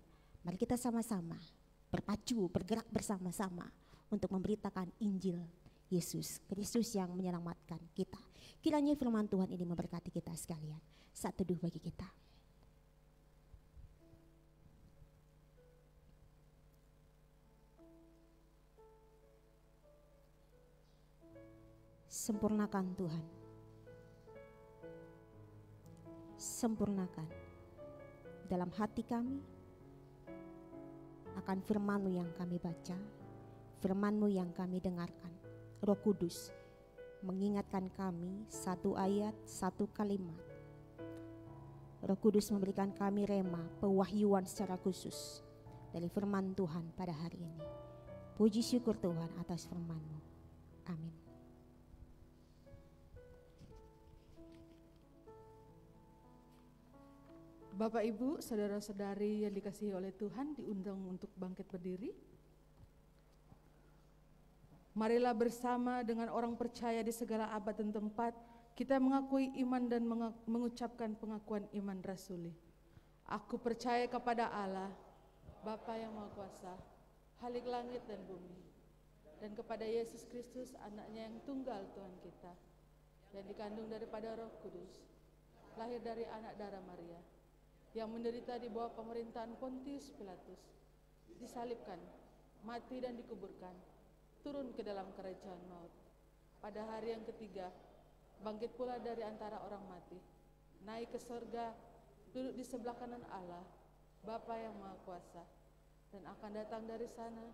mari kita sama-sama berpacu, bergerak bersama-sama untuk memberitakan Injil Yesus Kristus yang menyelamatkan kita. Kiranya firman Tuhan ini memberkati kita sekalian. Saat teduh bagi kita. Sempurnakan Tuhan. Sempurnakan dalam hati kami akan firman-Mu yang kami baca, firman-Mu yang kami dengarkan. Roh Kudus mengingatkan kami satu ayat, satu kalimat. Roh Kudus memberikan kami rema, pewahyuan secara khusus dari firman Tuhan pada hari ini. Puji syukur Tuhan atas firman-Mu. Amin. Bapak, Ibu, saudara-saudari yang dikasihi oleh Tuhan, diundang untuk bangkit berdiri. Marilah bersama dengan orang percaya di segala abad dan tempat, kita mengakui iman dan mengucapkan pengakuan iman rasuli. Aku percaya kepada Allah, Bapa yang Maha Kuasa, Khalik langit dan bumi, dan kepada Yesus Kristus, anaknya yang tunggal Tuhan kita, yang dikandung daripada Roh Kudus, lahir dari anak darah Maria, yang menderita di bawah pemerintahan Pontius Pilatus, disalibkan, mati dan dikuburkan, turun ke dalam kerajaan maut. Pada hari yang ketiga, bangkit pula dari antara orang mati, naik ke surga, duduk di sebelah kanan Allah, Bapa yang Maha Kuasa, dan akan datang dari sana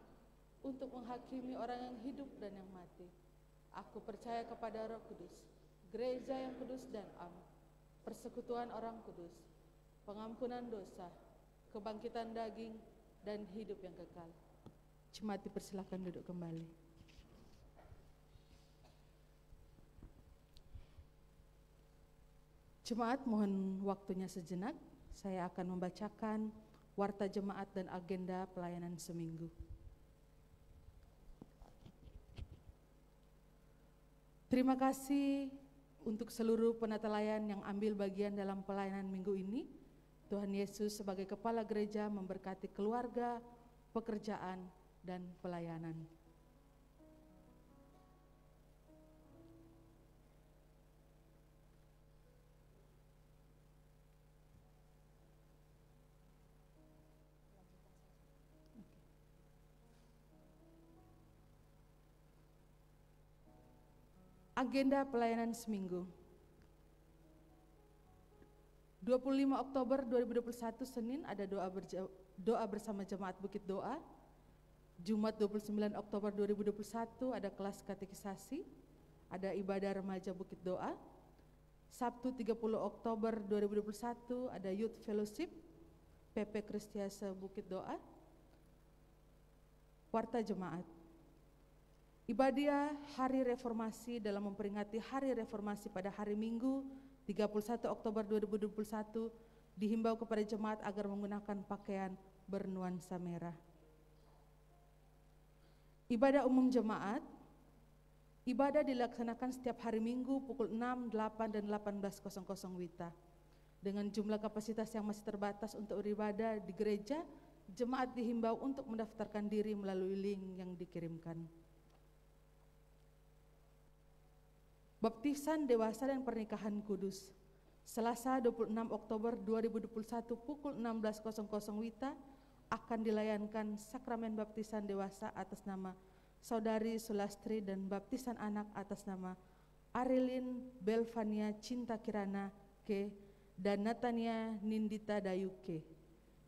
untuk menghakimi orang yang hidup dan yang mati. Aku percaya kepada Roh Kudus, gereja yang kudus dan am, persekutuan orang kudus, pengampunan dosa, kebangkitan daging, dan hidup yang kekal. Jemaat dipersilakan duduk kembali. Jemaat, mohon waktunya sejenak. Saya akan membacakan warta jemaat dan agenda pelayanan seminggu. Terima kasih untuk seluruh penatelayan yang ambil bagian dalam pelayanan minggu ini. Tuhan Yesus sebagai kepala gereja memberkati keluarga, pekerjaan, dan pelayanan. Agenda pelayanan seminggu. 25 Oktober 2021 Senin ada doa bersama jemaat Bukit Doa. Jumat 29 Oktober 2021 ada kelas katekisasi, ada ibadah remaja Bukit Doa. Sabtu 30 Oktober 2021 ada Youth Fellowship PP Kristiase Bukit Doa. Warta jemaat. Ibadah Hari Reformasi dalam memperingati Hari Reformasi pada hari Minggu 31 Oktober 2021 dihimbau kepada jemaat agar menggunakan pakaian bernuansa merah. Ibadah umum jemaat. Ibadah dilaksanakan setiap hari Minggu pukul 6, 8, dan 18.00 WITA. Dengan jumlah kapasitas yang masih terbatas untuk beribadah di gereja, jemaat dihimbau untuk mendaftarkan diri melalui link yang dikirimkan. Baptisan dewasa dan pernikahan kudus. Selasa 26 Oktober 2021 pukul 16.00 WITA akan dilayankan sakramen baptisan dewasa atas nama Saudari Sulastri dan baptisan anak atas nama Arilin Belvania Cinta Kirana K dan Natania Nindita Dayu K.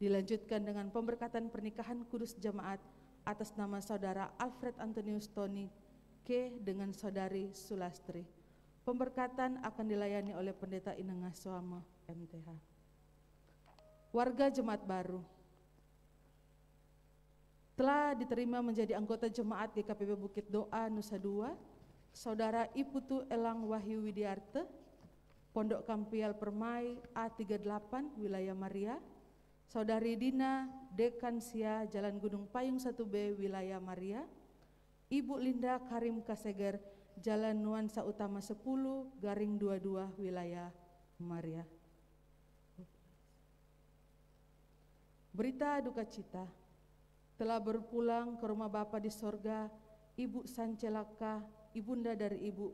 Dilanjutkan dengan pemberkatan pernikahan kudus jemaat atas nama Saudara Alfred Antonius Tony K dengan Saudari Sulastri. Pemberkatan akan dilayani oleh Pendeta Inengah Soamo MTH. Warga jemaat baru. telah diterima menjadi anggota jemaat GKPB Bukit Doa Nusa Dua, Saudara Iputu Elang Wahyu Widiarte, Pondok Kampial Permai A38 Wilayah Maria, Saudari Dina Dekansia Jalan Gunung Payung 1B Wilayah Maria, Ibu Linda Karim Kaseger Jalan Nuansa Utama 10/22 Wilayah Maria. Berita duka cita, telah berpulang ke rumah Bapa di sorga Ibu Sancelaka, ibunda dari Ibu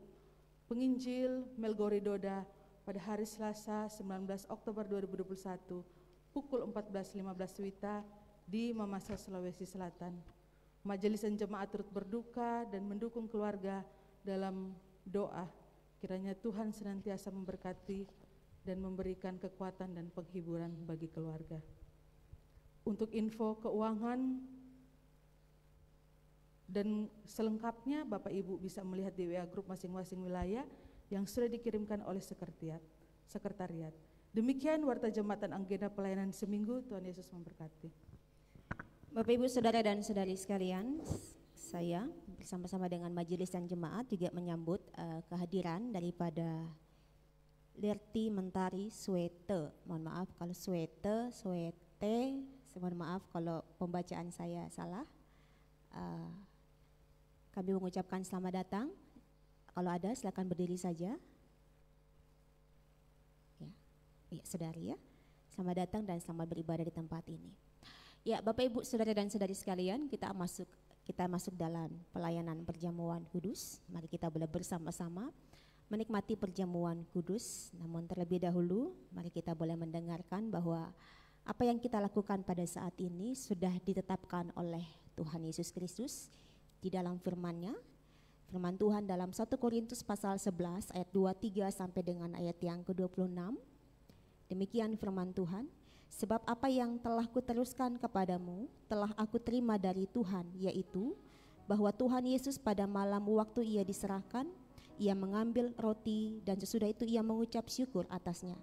Penginjil Melgori Doda pada hari Selasa 19 Oktober 2021 pukul 14.15 WITA di Mamasa, Sulawesi Selatan. Majelis dan jemaat turut berduka dan mendukung keluarga dalam doa. Kiranya Tuhan senantiasa memberkati dan memberikan kekuatan dan penghiburan bagi keluarga. Untuk info keuangan dan selengkapnya Bapak Ibu bisa melihat di WA grup masing-masing wilayah yang sudah dikirimkan oleh sekretariat. Demikian warta jembatan agenda pelayanan seminggu. Tuhan Yesus memberkati. Bapak Ibu Saudara dan Saudari sekalian, saya bersama-sama dengan majelis dan jemaat juga menyambut kehadiran daripada Lerti Mentari Swete. Mohon maaf kalau Swete, mohon maaf kalau pembacaan saya salah. Kami mengucapkan selamat datang. Kalau ada silakan berdiri saja. Ya, saudari ya. Selamat datang dan selamat beribadah di tempat ini. Ya, Bapak Ibu Saudara dan Saudari sekalian, kita masuk dalam pelayanan perjamuan kudus. Mari kita boleh bersama-sama menikmati perjamuan kudus. Namun terlebih dahulu, mari kita boleh mendengarkan bahwa apa yang kita lakukan pada saat ini sudah ditetapkan oleh Tuhan Yesus Kristus di dalam firman-Nya. Firman Tuhan dalam 1 Korintus pasal 11 ayat 23 sampai dengan ayat yang ke-26. Demikian firman Tuhan, sebab apa yang telah kuteruskan kepadamu telah aku terima dari Tuhan, yaitu bahwa Tuhan Yesus pada malam waktu ia diserahkan, ia mengambil roti dan sesudah itu ia mengucap syukur atasnya.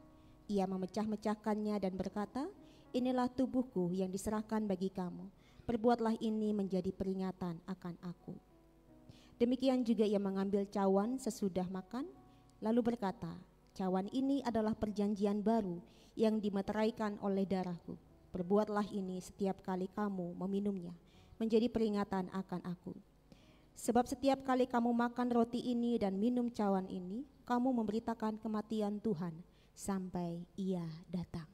Ia memecah-mecahkannya dan berkata, inilah tubuhku yang diserahkan bagi kamu. Perbuatlah ini menjadi peringatan akan aku. Demikian juga ia mengambil cawan sesudah makan, lalu berkata, cawan ini adalah perjanjian baru yang dimeteraikan oleh darahku. Perbuatlah ini setiap kali kamu meminumnya, menjadi peringatan akan aku. Sebab setiap kali kamu makan roti ini dan minum cawan ini, kamu memberitakan kematian Tuhan sampai ia datang.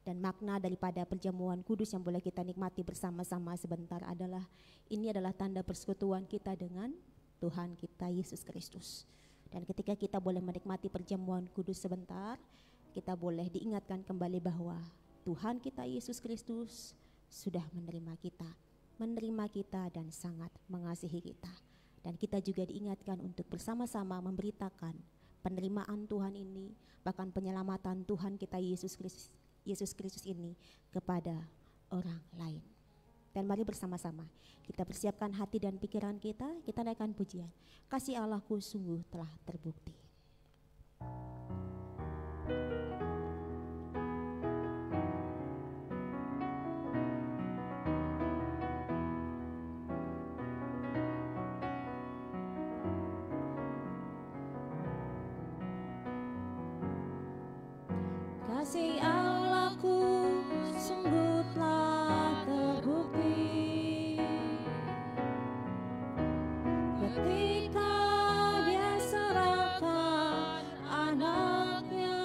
Dan makna daripada perjamuan kudus yang boleh kita nikmati bersama-sama sebentar adalah, ini adalah tanda persekutuan kita dengan Tuhan kita Yesus Kristus. Dan ketika kita boleh menikmati perjamuan kudus sebentar, kita boleh diingatkan kembali bahwa Tuhan kita Yesus Kristus sudah menerima kita dan sangat mengasihi kita. Dan kita juga diingatkan untuk bersama-sama memberitakan penerimaan Tuhan ini, bahkan penyelamatan Tuhan kita Yesus Kristus ini kepada orang lain. Dan mari bersama-sama kita persiapkan hati dan pikiran kita naikkan pujian. Kasih Allahku sungguh telah terbukti. Kasih Allahku sungguh telah terbukti ketika Dia serahkan anaknya.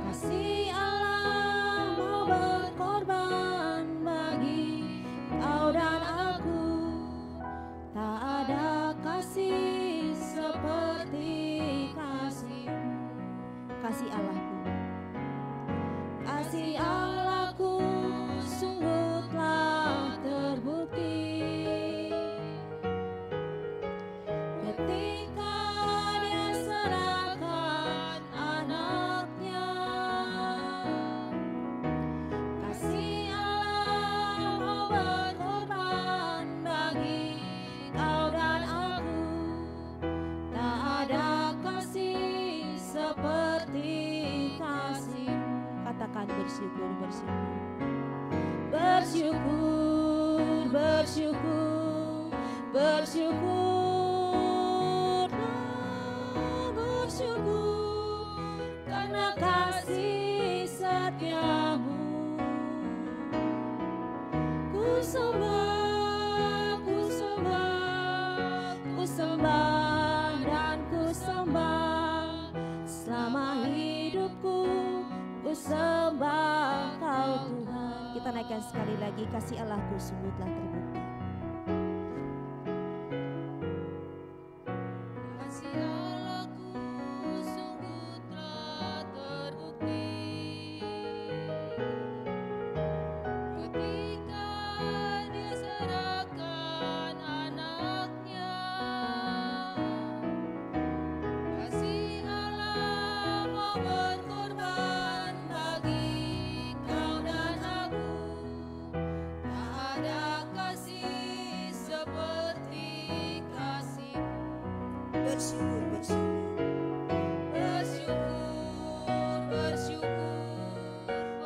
Kasih Allah mau berkorban bagi kau dan aku. Tak ada kasih seperti kasih Bersyukurlah, bersyukur karena kasih setiamu. Ku sembah, ku sembah, ku sembah dan ku sembah. Selama hidupku ku sembah Kau Tuhan. Kita naikkan sekali lagi, kasih Allahku sungguh telah terbukti. Kasih Allahku sungguh telah terbukti ketika Dia serahkan anaknya. Kasih Allah mau berkorban bagi kau dan aku. Tak ada kasih seperti kasih. Bersyukur, bersyukur. Bersyukur, bersyukur,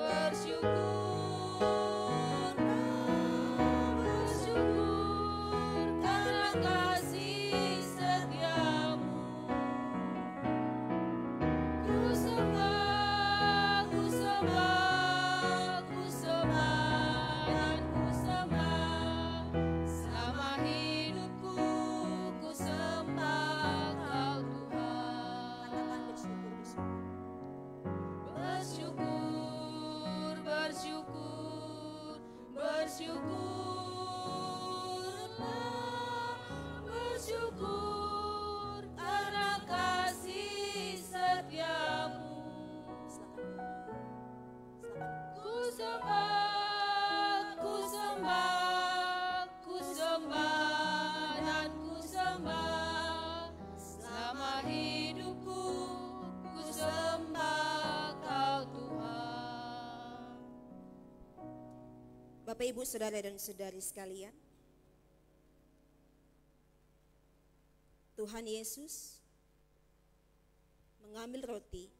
bersyukur, bersyukur karena kasih setiamu. Ku sembah, ku sembah, ku sembah dan ku sembah. Selama hidupku ku sembah Kau Tuhan. Katakan bersyukur, bersyukur. Bersyukur, bersyukur, bersyukurlah, bersyukur karena kasih setiamu. Ku sembah, ku sembah, ku sembah dan ku sembah. Selama hidupku ku sembah Kau Tuhan. Bapak, Ibu, Saudara dan Saudari sekalian, Tuhan Yesus mengambil roti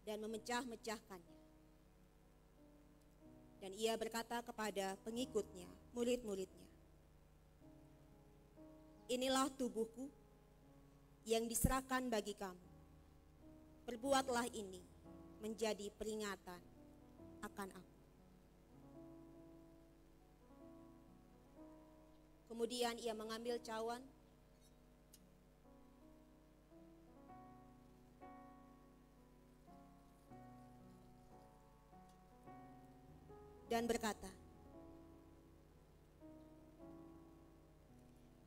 dan memecah-mecahkannya. Dan ia berkata kepada pengikutnya, murid-muridnya, inilah tubuhku yang diserahkan bagi kamu. Perbuatlah ini menjadi peringatan akan aku. Kemudian ia mengambil cawan dan berkata,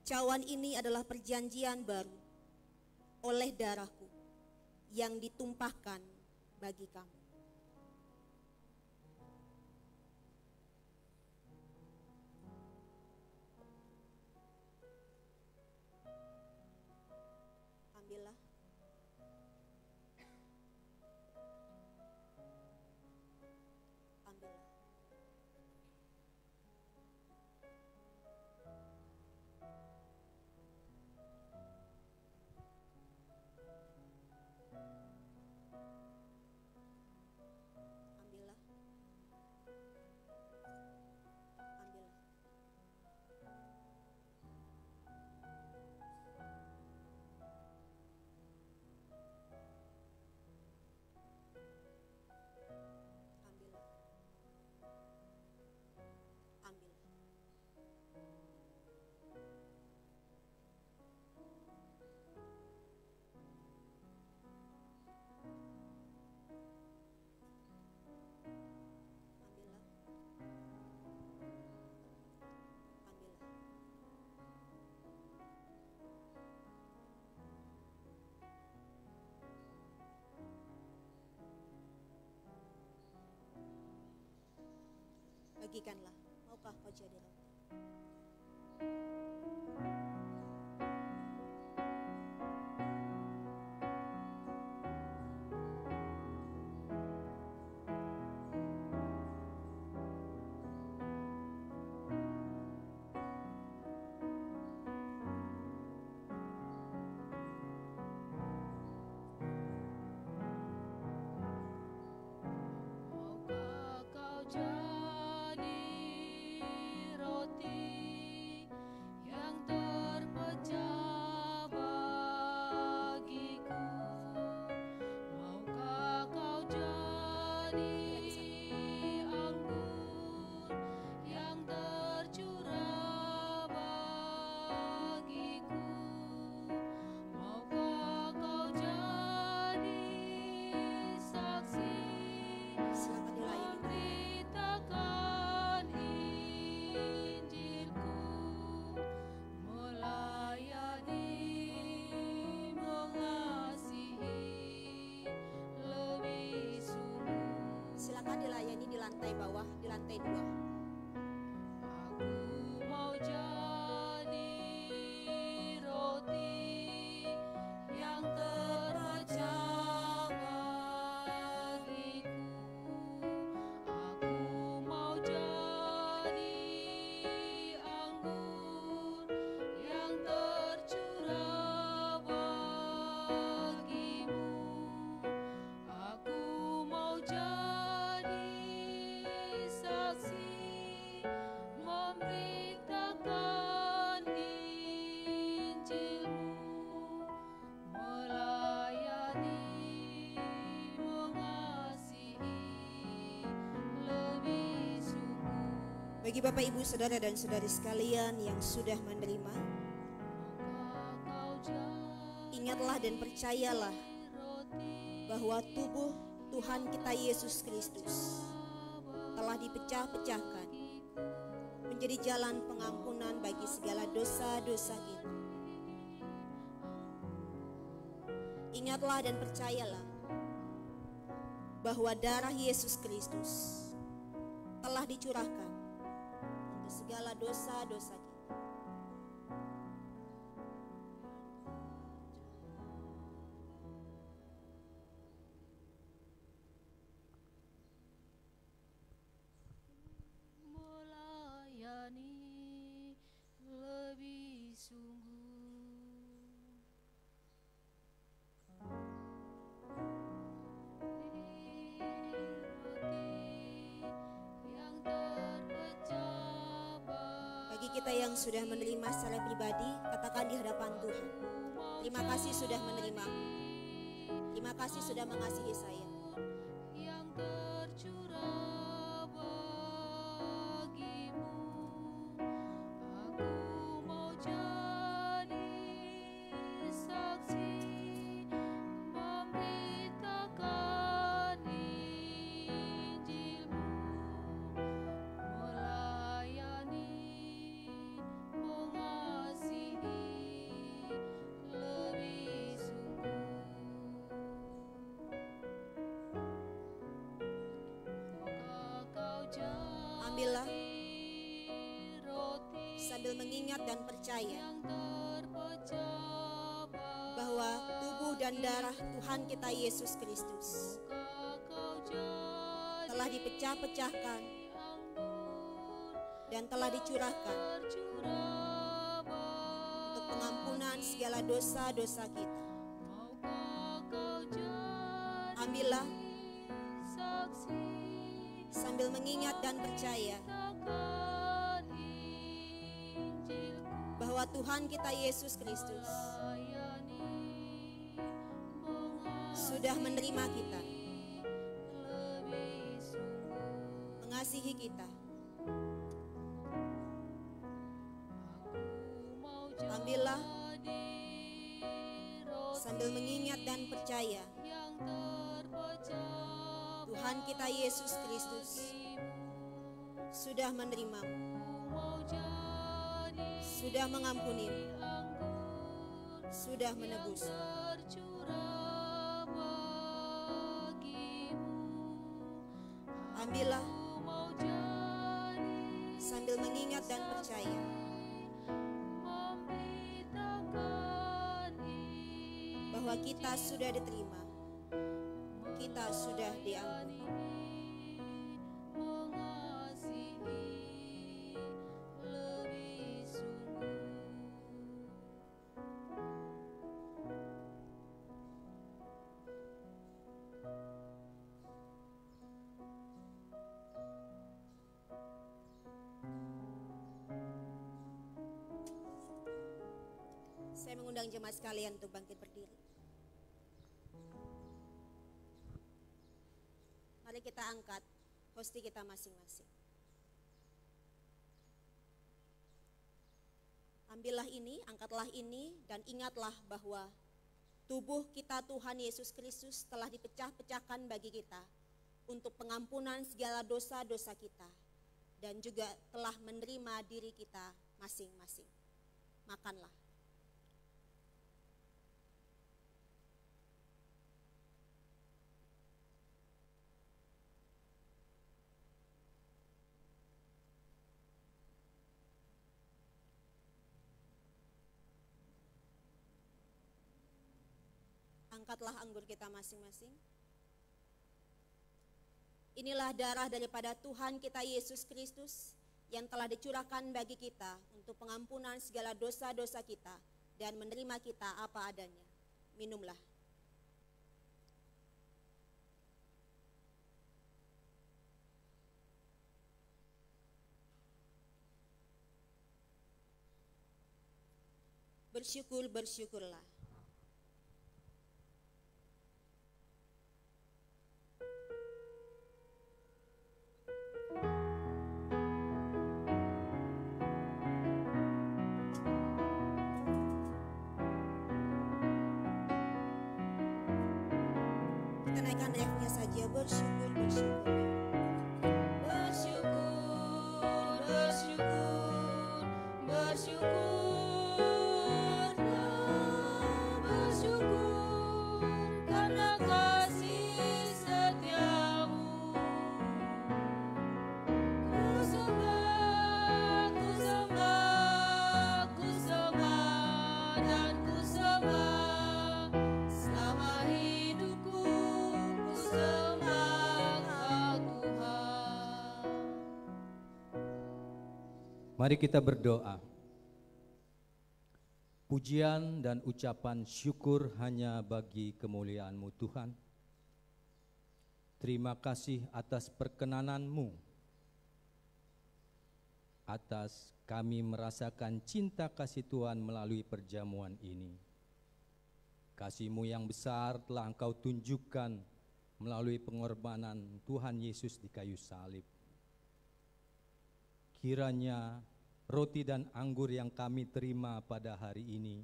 cawan ini adalah perjanjian baru oleh darahku yang ditumpahkan bagi kamu. Ambillah. Ambillah. Ambillah. Ambillah. Ambillah. Ambillah. Ambillah. Ambillah. Bagikanlah, maukah kau jadi roti? Maukah kau jadi roti dilayani di lantai bawah, di lantai 2. Aku mau jadi roti yang terpecah bagiku. Aku mau jadi anggur yang tercurah bagimu. Aku mau jadi saksi memberitakan Injil-Mu, melayani, mengasihi lebih sungguh. Bagi Bapak Ibu Saudara dan Saudari sekalian yang sudah menerima, Kau jadi ingatlah dan percayalah roti bahwa tubuh Tuhan kita Yesus Kristus telah dipecah-pecahkan menjadi jalan pengampunan bagi segala dosa-dosa kita. Ingatlah dan percayalah bahwa darah Yesus Kristus telah dicurahkan untuk segala dosa-dosa kita. melayani lebih sungguh. Roti yang terpecah Bagi kita yang sudah menerima secara pribadi, katakan di hadapan Tuhan, terima kasih sudah menerimaku. Terima kasih sudah mengasihi saya. yang tercurah bagimu. Aku mau jadi saksi memberitakan Injil-Mu, melayani, mengasihi lebih sungguh. Kau Ambillah jadi roti sambil mengingat dan percaya yang terpecah bahwa tubuh dan darah Tuhan kita Yesus Kristus kau jadi telah dipecah-pecahkan anggur dan telah dicurahkan tercurah untuk pengampunan segala dosa-dosa kita. maukah kau jadi Ambillah saksi sambil mengingat dan percaya takkan Injilku, bahwa Tuhan kita Yesus Kristus layani, sudah menerima kita, lebih sungguh. mengasihi kita. Mau Ambillah jadi roti sambil mengingat dan percaya yang terpecah Tuhan kita Yesus Kristus sudah menerimamu, mau jadi sudah mengampunimu, anggur sudah menebus. tercurah bagimu. Ambillah Mau jadi sambil mengingat dan percaya memberitakan bahwa kita sudah diterima, kita sudah diampuni. mengasihi lebih sungguh. Saya mengundang jemaat sekalian untuk bangkit berdiri. Mari kita angkat hosti kita masing-masing. Ambillah ini, angkatlah ini, dan ingatlah bahwa tubuh kita Tuhan Yesus Kristus telah dipecah-pecahkan bagi kita untuk pengampunan segala dosa-dosa kita, dan juga telah menerima diri kita masing-masing. Makanlah. angkatlah anggur kita masing-masing. Inilah darah daripada Tuhan kita Yesus Kristus yang telah dicurahkan bagi kita untuk pengampunan segala dosa-dosa kita dan menerima kita apa adanya. Minumlah. Bersyukur, bersyukurlah. Kita naikkan refnya saja, bersyukur, bersyukur. Bersyukur, bersyukur, bersyukur, bersyukur karena kasih setiamu. Ku sembah, ku sembah, ku sembah dan ku sembah selama hidupku. Ku sembah Kau Tuhan. Mari kita berdoa. Pujian dan ucapan syukur hanya bagi kemuliaan-Mu Tuhan. Terima kasih atas perkenanan-Mu, atas kami merasakan cinta kasih Tuhan melalui perjamuan ini. Kasih-Mu yang besar telah Engkau tunjukkan melalui pengorbanan Tuhan Yesus di kayu salib. Kiranya roti dan anggur yang kami terima pada hari ini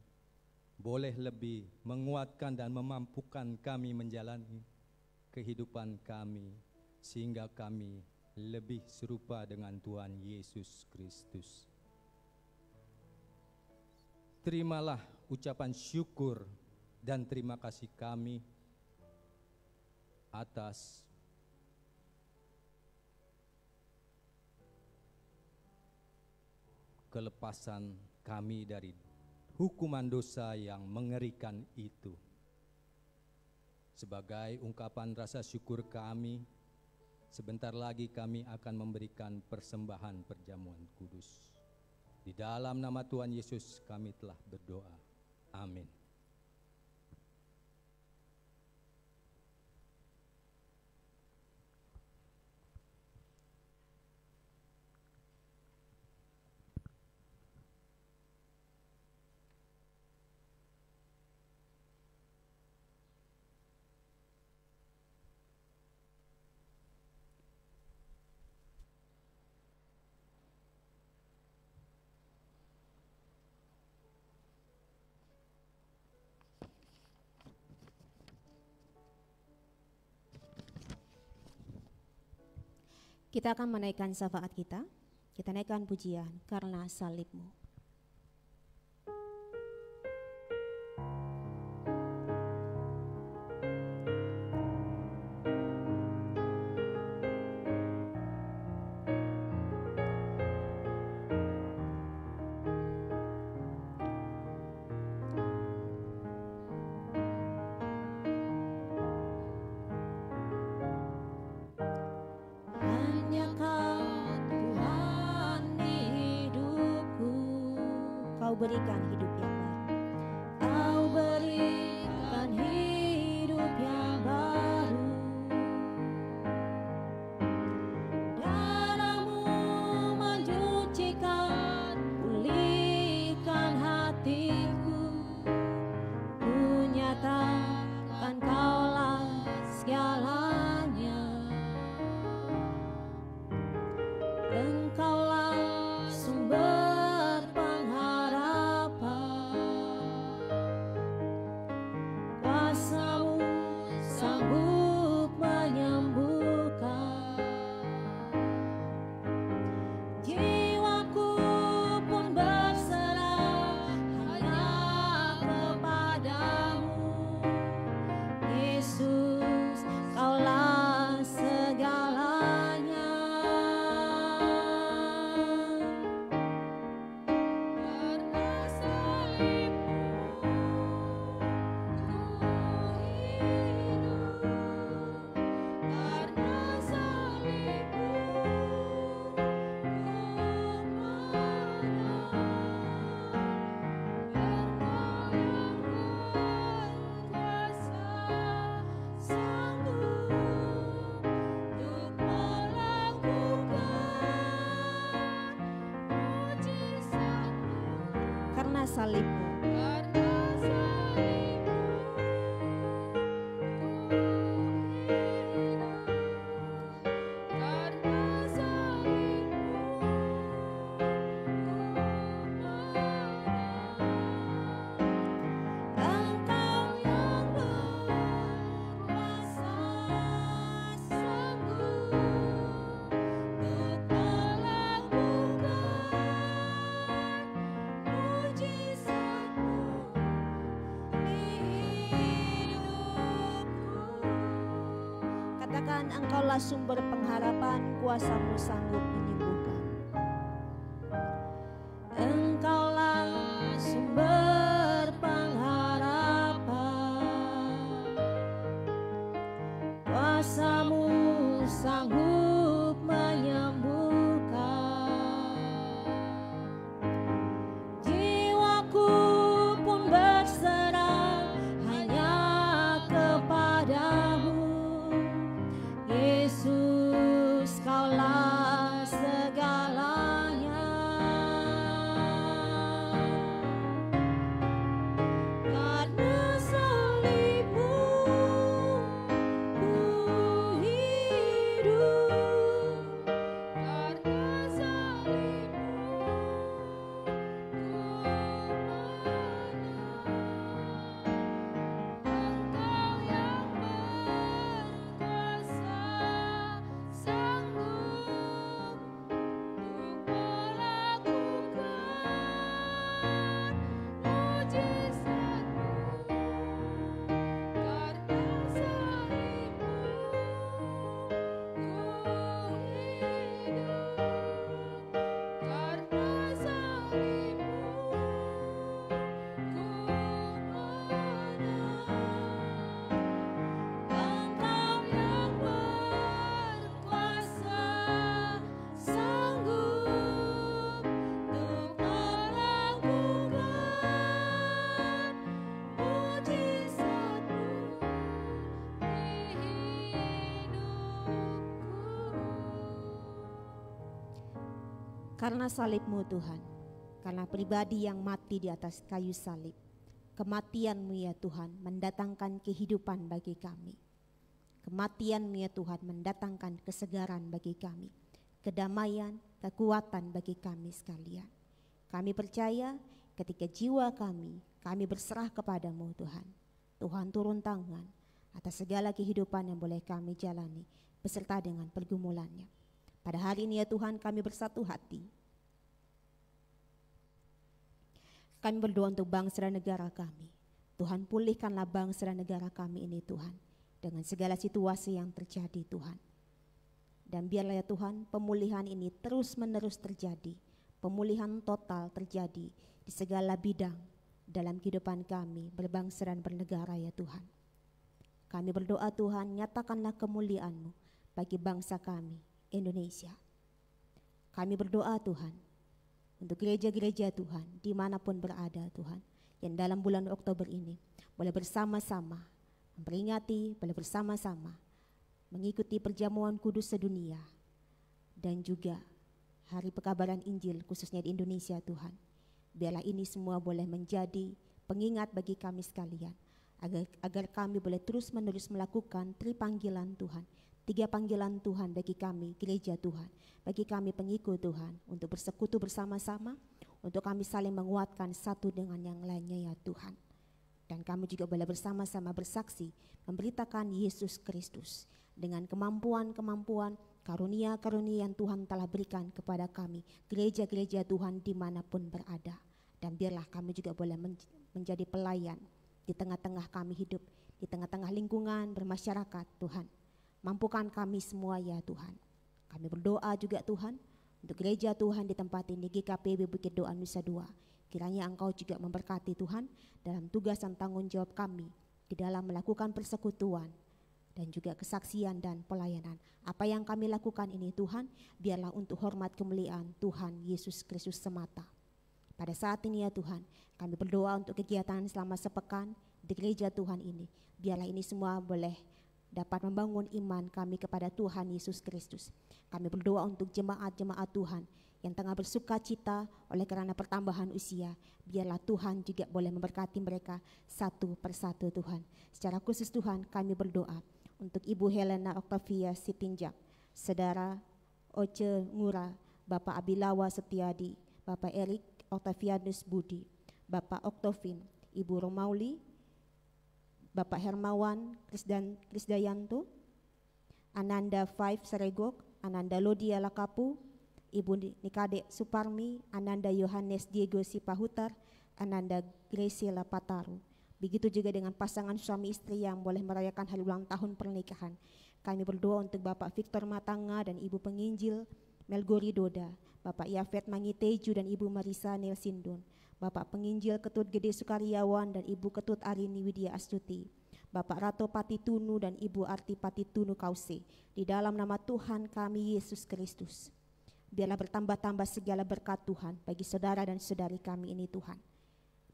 boleh lebih menguatkan dan memampukan kami menjalani kehidupan kami sehingga kami lebih serupa dengan Tuhan Yesus Kristus. Terimalah ucapan syukur dan terima kasih kami atas kelepasan kami dari hukuman dosa yang mengerikan itu. Sebagai ungkapan rasa syukur kami, sebentar lagi kami akan memberikan persembahan perjamuan kudus. Di dalam nama Tuhan Yesus kami telah berdoa. Amin. Kita akan menaikkan syafaat kita. Kita naikkan pujian karena salib-Mu. Hanya Kau Tuhan di hidupku. Kau berikan hidup yang baru. Kau berikan hidup yang baru. Darah-Mu mencucikan, pulihkan hatiku. Ku nyatakan Kaulah segalanya. Engkaulah sumber pengharapan. Kuasa-Mu sanggup menyembuhkan. Jiwaku pun berserah hanya kepadamu. Yesus, Kaulah segalanya. salib-Mu. Katakan, Engkaulah sumber pengharapan, kuasa-Mu sanggup menyembuhkan. Engkaulah sumber pengharapan, kuasa-Mu sanggup menyembuhkan. Jiwaku pun berserah hanya kepadamu, Yesus, Kaulah segalanya. Karena salib-Mu ku hidup, karena salib-Mu ku menang. Engkau yang berkuasa sanggup untuk melakukan mujizat-Mu. Karena salib-Mu ku hidup, karena salib-Mu ku menang. Engkau yang berkuasa sanggup untuk melakukan mujizat-Mu di hidupku. Karena salib-Mu Tuhan, karena pribadi yang mati di atas kayu salib, kematian-Mu ya Tuhan mendatangkan kehidupan bagi kami. Kematian-Mu ya Tuhan mendatangkan kesegaran bagi kami, kedamaian, kekuatan bagi kami sekalian. Kami percaya ketika jiwa kami berserah kepadamu Tuhan. Tuhan turun tangan atas segala kehidupan yang boleh kami jalani beserta dengan pergumulannya. Pada hari ini ya Tuhan kami bersatu hati. Kami berdoa untuk bangsa dan negara kami. Tuhan pulihkanlah bangsa dan negara kami ini Tuhan. Dengan segala situasi yang terjadi Tuhan. Dan biarlah ya Tuhan pemulihan ini terus menerus terjadi. Pemulihan total terjadi di segala bidang dalam kehidupan kami berbangsa dan bernegara ya Tuhan. Kami berdoa Tuhan nyatakanlah kemuliaan-Mu bagi bangsa kami Indonesia. Kami berdoa Tuhan untuk gereja-gereja Tuhan dimanapun berada Tuhan, yang dalam bulan Oktober ini boleh bersama-sama memperingati, boleh bersama-sama mengikuti perjamuan kudus sedunia dan juga hari pekabaran Injil khususnya di Indonesia Tuhan. Biarlah ini semua boleh menjadi pengingat bagi kami sekalian agar kami boleh terus menerus melakukan tripanggilan Tuhan, 3 panggilan Tuhan bagi kami gereja Tuhan, bagi kami pengikut Tuhan, untuk bersekutu bersama-sama, untuk kami saling menguatkan satu dengan yang lainnya ya Tuhan. Dan kami juga boleh bersama-sama bersaksi memberitakan Yesus Kristus dengan kemampuan-kemampuan, karunia-karunia yang Tuhan telah berikan kepada kami, gereja-gereja Tuhan dimanapun berada. Dan biarlah kami juga boleh menjadi pelayan di tengah-tengah kami hidup, di tengah-tengah lingkungan bermasyarakat Tuhan. Mampukan kami semua ya Tuhan. Kami berdoa juga Tuhan untuk gereja Tuhan di tempat ini, GKPB Bukit Doa Nusa Dua. Kiranya Engkau juga memberkati Tuhan dalam tugas dan tanggung jawab kami di dalam melakukan persekutuan dan juga kesaksian dan pelayanan. Apa yang kami lakukan ini Tuhan, biarlah untuk hormat kemuliaan Tuhan Yesus Kristus semata. Pada saat ini ya Tuhan, kami berdoa untuk kegiatan selama sepekan di gereja Tuhan ini. Biarlah ini semua boleh dapat membangun iman kami kepada Tuhan Yesus Kristus. Kami berdoa untuk jemaat-jemaat Tuhan yang tengah bersuka cita oleh karena pertambahan usia. Biarlah Tuhan juga boleh memberkati mereka satu persatu Tuhan. Secara khusus Tuhan kami berdoa untuk Ibu Helena Octavia Sitinjak, Saudara Oce Ngura, Bapak Abilawa Setiadi, Bapak Erik Octavianus Budi, Bapak Oktovin, Ibu Romauli, Bapak Hermawan Krisdayanto, Ananda Five Seregok, Ananda Lodia Lakapu, Ibu Nikade Suparmi, Ananda Yohanes Diego Sipahutar, Ananda Graciela Pataru. Begitu juga dengan pasangan suami istri yang boleh merayakan hari ulang tahun pernikahan. Kami berdoa untuk Bapak Victor Matanga dan Ibu Penginjil Melgori Doda, Bapak Yafet Mangiteju dan Ibu Marisa Nelsindun, Bapak Penginjil Ketut Gede Sukaryawan dan Ibu Ketut Arini Widya Astuti, Bapak Rato Patitunu dan Ibu Arti Patitunu Kause. Di dalam nama Tuhan kami Yesus Kristus, biarlah bertambah-tambah segala berkat Tuhan bagi saudara dan saudari kami ini Tuhan.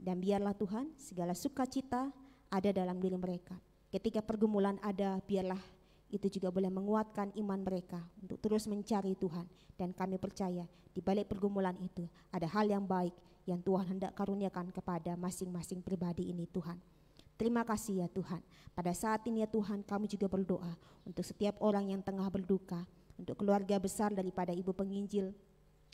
Dan biarlah Tuhan segala sukacita ada dalam diri mereka. Ketika pergumulan ada, biarlah itu juga boleh menguatkan iman mereka untuk terus mencari Tuhan. Dan kami percaya di balik pergumulan itu ada hal yang baik yang Tuhan hendak karuniakan kepada masing-masing pribadi ini Tuhan. Terima kasih ya Tuhan. Pada saat ini ya Tuhan kami juga berdoa untuk setiap orang yang tengah berduka, untuk keluarga besar daripada Ibu Penginjil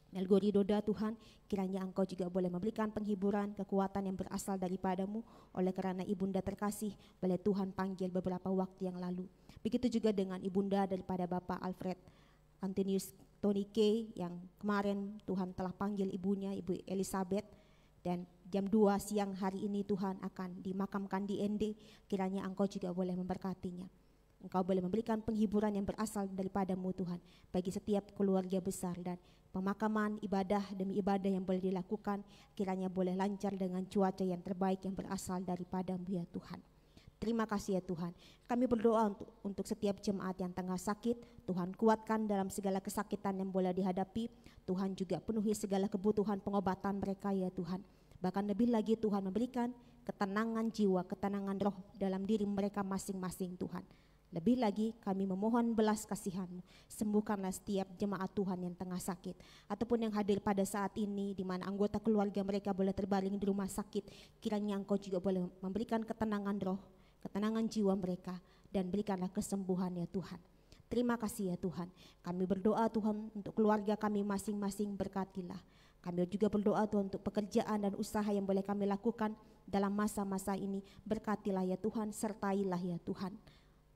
Melgori Doda Tuhan, kiranya Engkau juga boleh memberikan penghiburan, kekuatan yang berasal daripadamu, oleh karena Ibunda terkasih boleh Tuhan panggil beberapa waktu yang lalu. Begitu juga dengan Ibunda daripada Bapak Alfred Antonius Tony K yang kemarin Tuhan telah panggil ibunya, Ibu Elizabeth, dan jam 2 siang hari ini Tuhan akan dimakamkan di ND. Kiranya Engkau juga boleh memberkatinya. Engkau boleh memberikan penghiburan yang berasal daripadamu Tuhan bagi setiap keluarga besar, dan pemakaman ibadah demi ibadah yang boleh dilakukan kiranya boleh lancar dengan cuaca yang terbaik yang berasal daripadamu ya Tuhan. Terima kasih ya Tuhan. Kami berdoa untuk setiap jemaat yang tengah sakit, Tuhan kuatkan dalam segala kesakitan yang boleh dihadapi. Tuhan juga penuhi segala kebutuhan pengobatan mereka ya Tuhan. Bahkan lebih lagi Tuhan memberikan ketenangan jiwa, ketenangan roh dalam diri mereka masing-masing Tuhan. Lebih lagi kami memohon belas kasihan-Mu, sembuhkanlah setiap jemaat Tuhan yang tengah sakit ataupun yang hadir pada saat ini di mana anggota keluarga mereka boleh terbaring di rumah sakit. Kiranya Engkau juga boleh memberikan ketenangan roh, ketenangan jiwa mereka, dan berikanlah kesembuhan ya Tuhan. Terima kasih ya Tuhan. Kami berdoa Tuhan untuk keluarga kami masing-masing, berkatilah. Kami juga berdoa Tuhan untuk pekerjaan dan usaha yang boleh kami lakukan dalam masa-masa ini. Berkatilah ya Tuhan, sertailah ya Tuhan.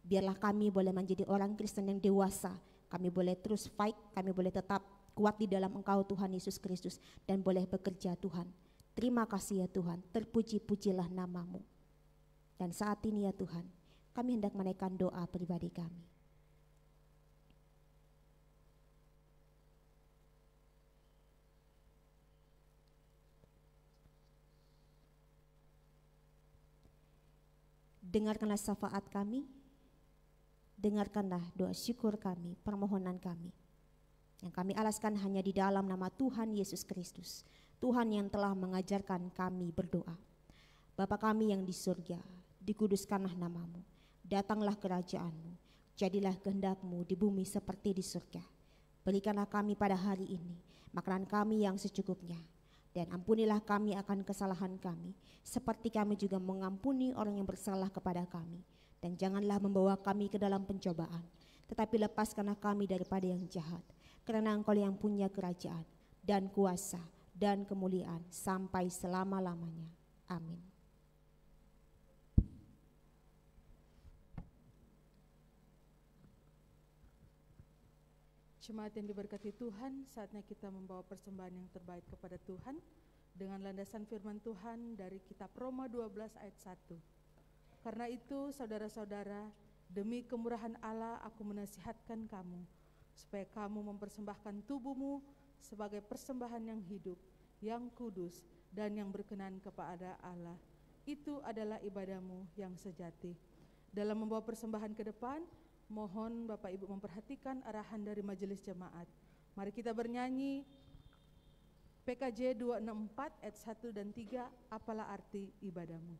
Biarlah kami boleh menjadi orang Kristen yang dewasa. Kami boleh terus fight, kami boleh tetap kuat di dalam Engkau Tuhan Yesus Kristus, dan boleh bekerja Tuhan. Terima kasih ya Tuhan, terpuji-pujilah nama-Mu. Dan saat ini ya Tuhan, kami hendak menaikkan doa pribadi kami. Dengarkanlah syafaat kami, dengarkanlah doa syukur kami, permohonan kami, yang kami alaskan hanya di dalam nama Tuhan Yesus Kristus, Tuhan yang telah mengajarkan kami berdoa. Bapa kami yang di surga, dikuduskanlah nama-Mu, datanglah kerajaan-Mu, jadilah kehendak-Mu di bumi seperti di surga. Berikanlah kami pada hari ini makanan kami yang secukupnya, dan ampunilah kami akan kesalahan kami, seperti kami juga mengampuni orang yang bersalah kepada kami. Dan janganlah membawa kami ke dalam pencobaan, tetapi lepaskanlah kami daripada yang jahat. Karena Engkau yang punya kerajaan dan kuasa dan kemuliaan sampai selama-lamanya. Amin. Jemaat yang diberkati Tuhan, saatnya kita membawa persembahan yang terbaik kepada Tuhan dengan landasan firman Tuhan dari kitab Roma 12 ayat 1. Karena itu saudara-saudara, demi kemurahan Allah aku menasihatkan kamu, supaya kamu mempersembahkan tubuhmu sebagai persembahan yang hidup, yang kudus, dan yang berkenan kepada Allah. Itu adalah ibadahmu yang sejati. Dalam membawa persembahan ke depan, mohon Bapak Ibu memperhatikan arahan dari majelis jemaat. Mari kita bernyanyi PKJ 264 ayat 1 dan 3, apalah arti ibadahmu.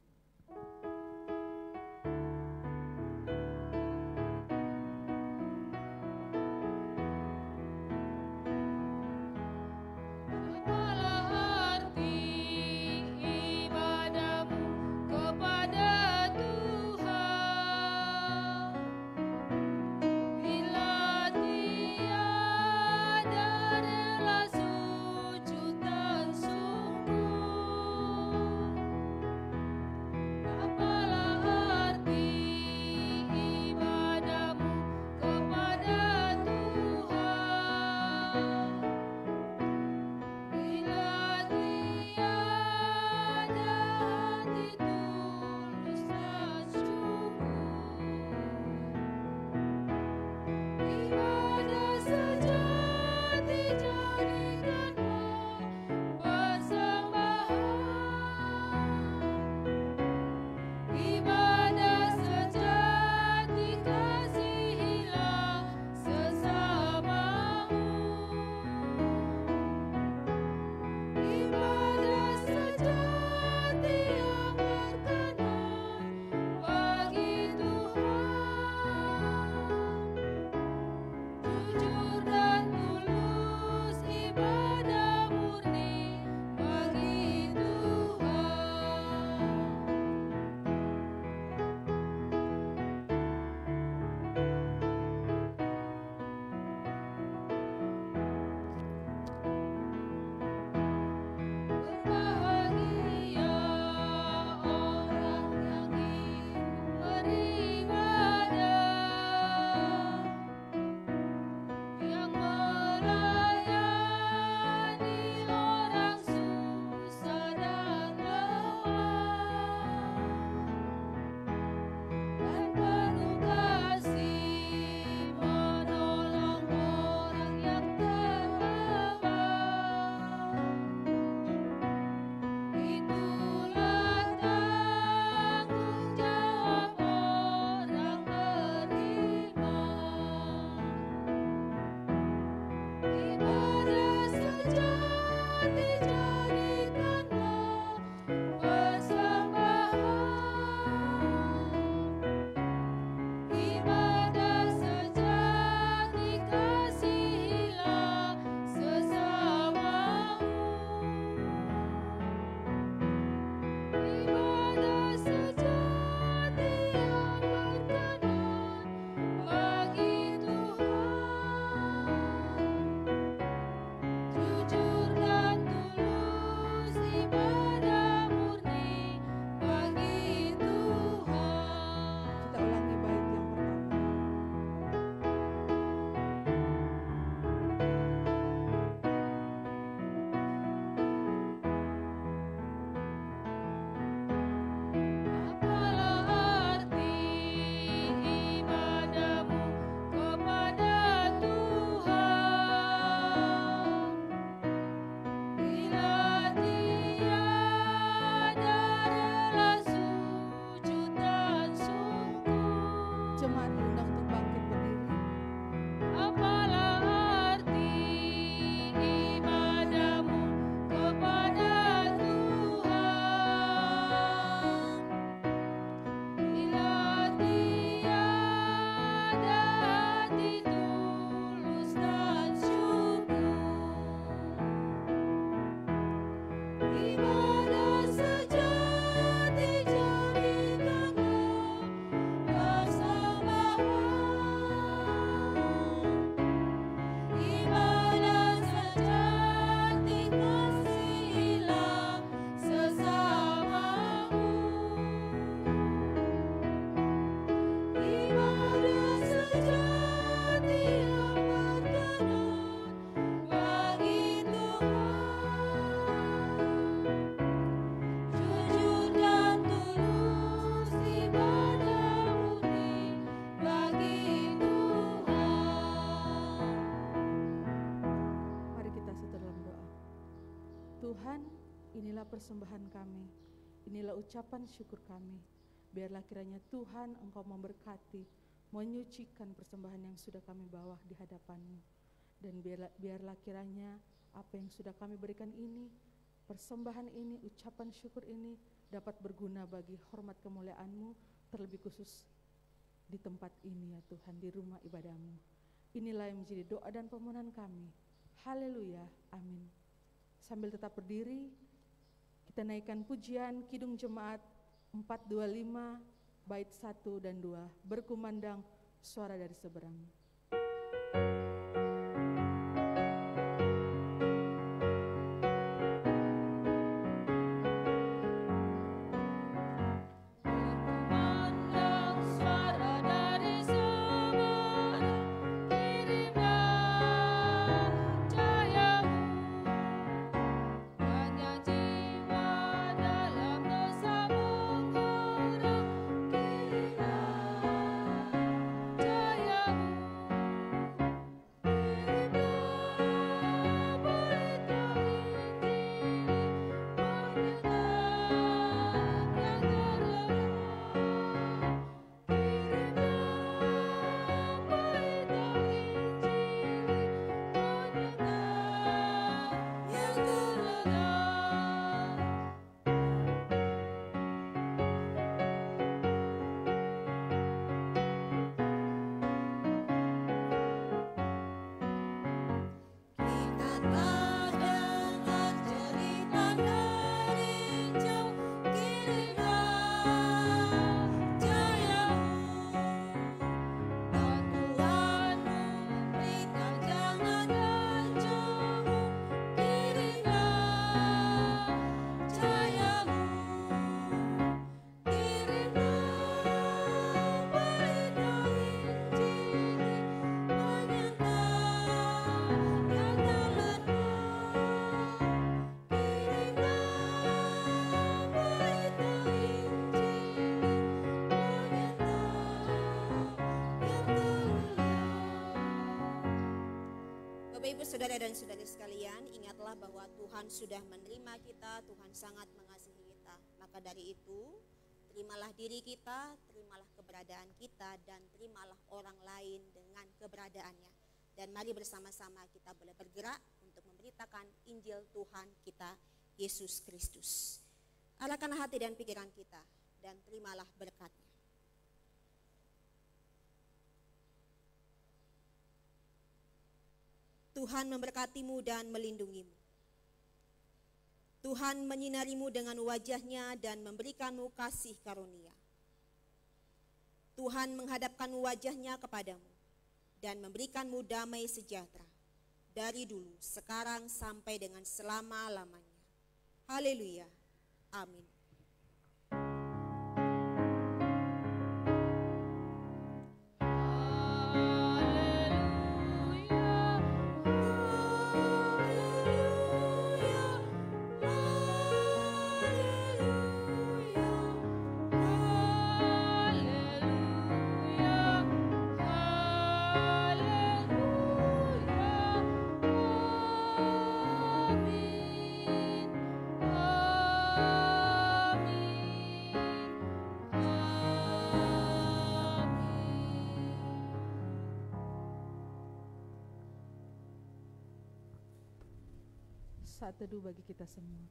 Tuhan, inilah persembahan kami, inilah ucapan syukur kami. Biarlah kiranya Tuhan Engkau memberkati, menyucikan persembahan yang sudah kami bawa di hadapan-Mu. Dan biarlah kiranya apa yang sudah kami berikan ini, persembahan ini, ucapan syukur ini dapat berguna bagi hormat kemuliaan-Mu, terlebih khusus di tempat ini ya Tuhan, di rumah ibadah-Mu. Inilah yang menjadi doa dan permohonan kami. Haleluya, amin. Sambil tetap berdiri, kita naikkan pujian Kidung Jemaat 425 bait 1 dan 2, berkumandang suara dari seberang. Berkumandang suara dari seberang, kirimlah cahayamu. Banyak jiwa dalam dosa mengurang, kirimlah cahayamu. Kirimlah berita Injil, menyenangkan yang terlena. Kirimlah berita Injil, menyenangkan yang terlena. Kita telah dengar cerita dari jauh, kirimlah cahayamu. Dan Tuhan memberikan jangan dan jemu, kirimlah cahayamu. Kirimlah berita Injil, menyenangkan yang terlena. Kirimlah berita Injil, menyenangkan yang terlena. Bapak Ibu Saudara dan Saudari sekalian, ingatlah bahwa Tuhan sudah menerima kita, Tuhan sangat mengasihi kita. Maka dari itu, terimalah diri kita, terimalah keberadaan kita, dan terimalah orang lain dengan keberadaannya. Dan mari bersama-sama kita boleh bergerak untuk memberitakan Injil Tuhan kita, Yesus Kristus. Arahkan hati dan pikiran kita, dan terimalah berkat-Nya. Tuhan memberkatimu dan melindungimu. Tuhan menyinarimu dengan wajah-Nya dan memberikanmu kasih karunia. Tuhan menghadapkan wajah-Nya kepadamu dan memberikanmu damai sejahtera dari dulu, sekarang, sampai dengan selama-lamanya. Haleluya. Amin. Saat teduh bagi kita semua.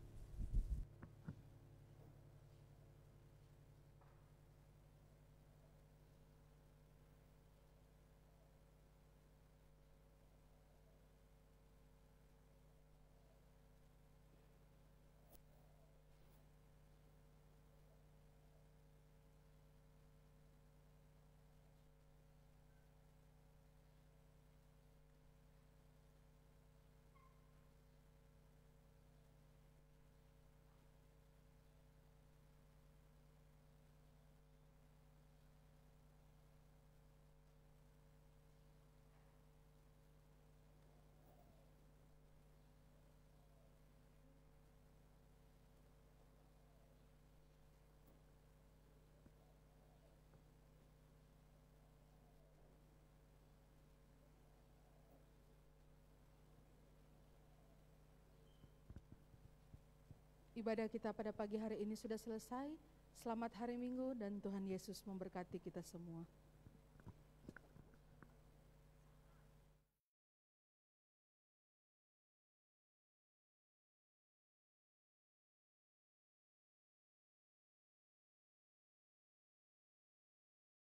Ibadah kita pada pagi hari ini sudah selesai. Selamat hari Minggu dan Tuhan Yesus memberkati kita semua.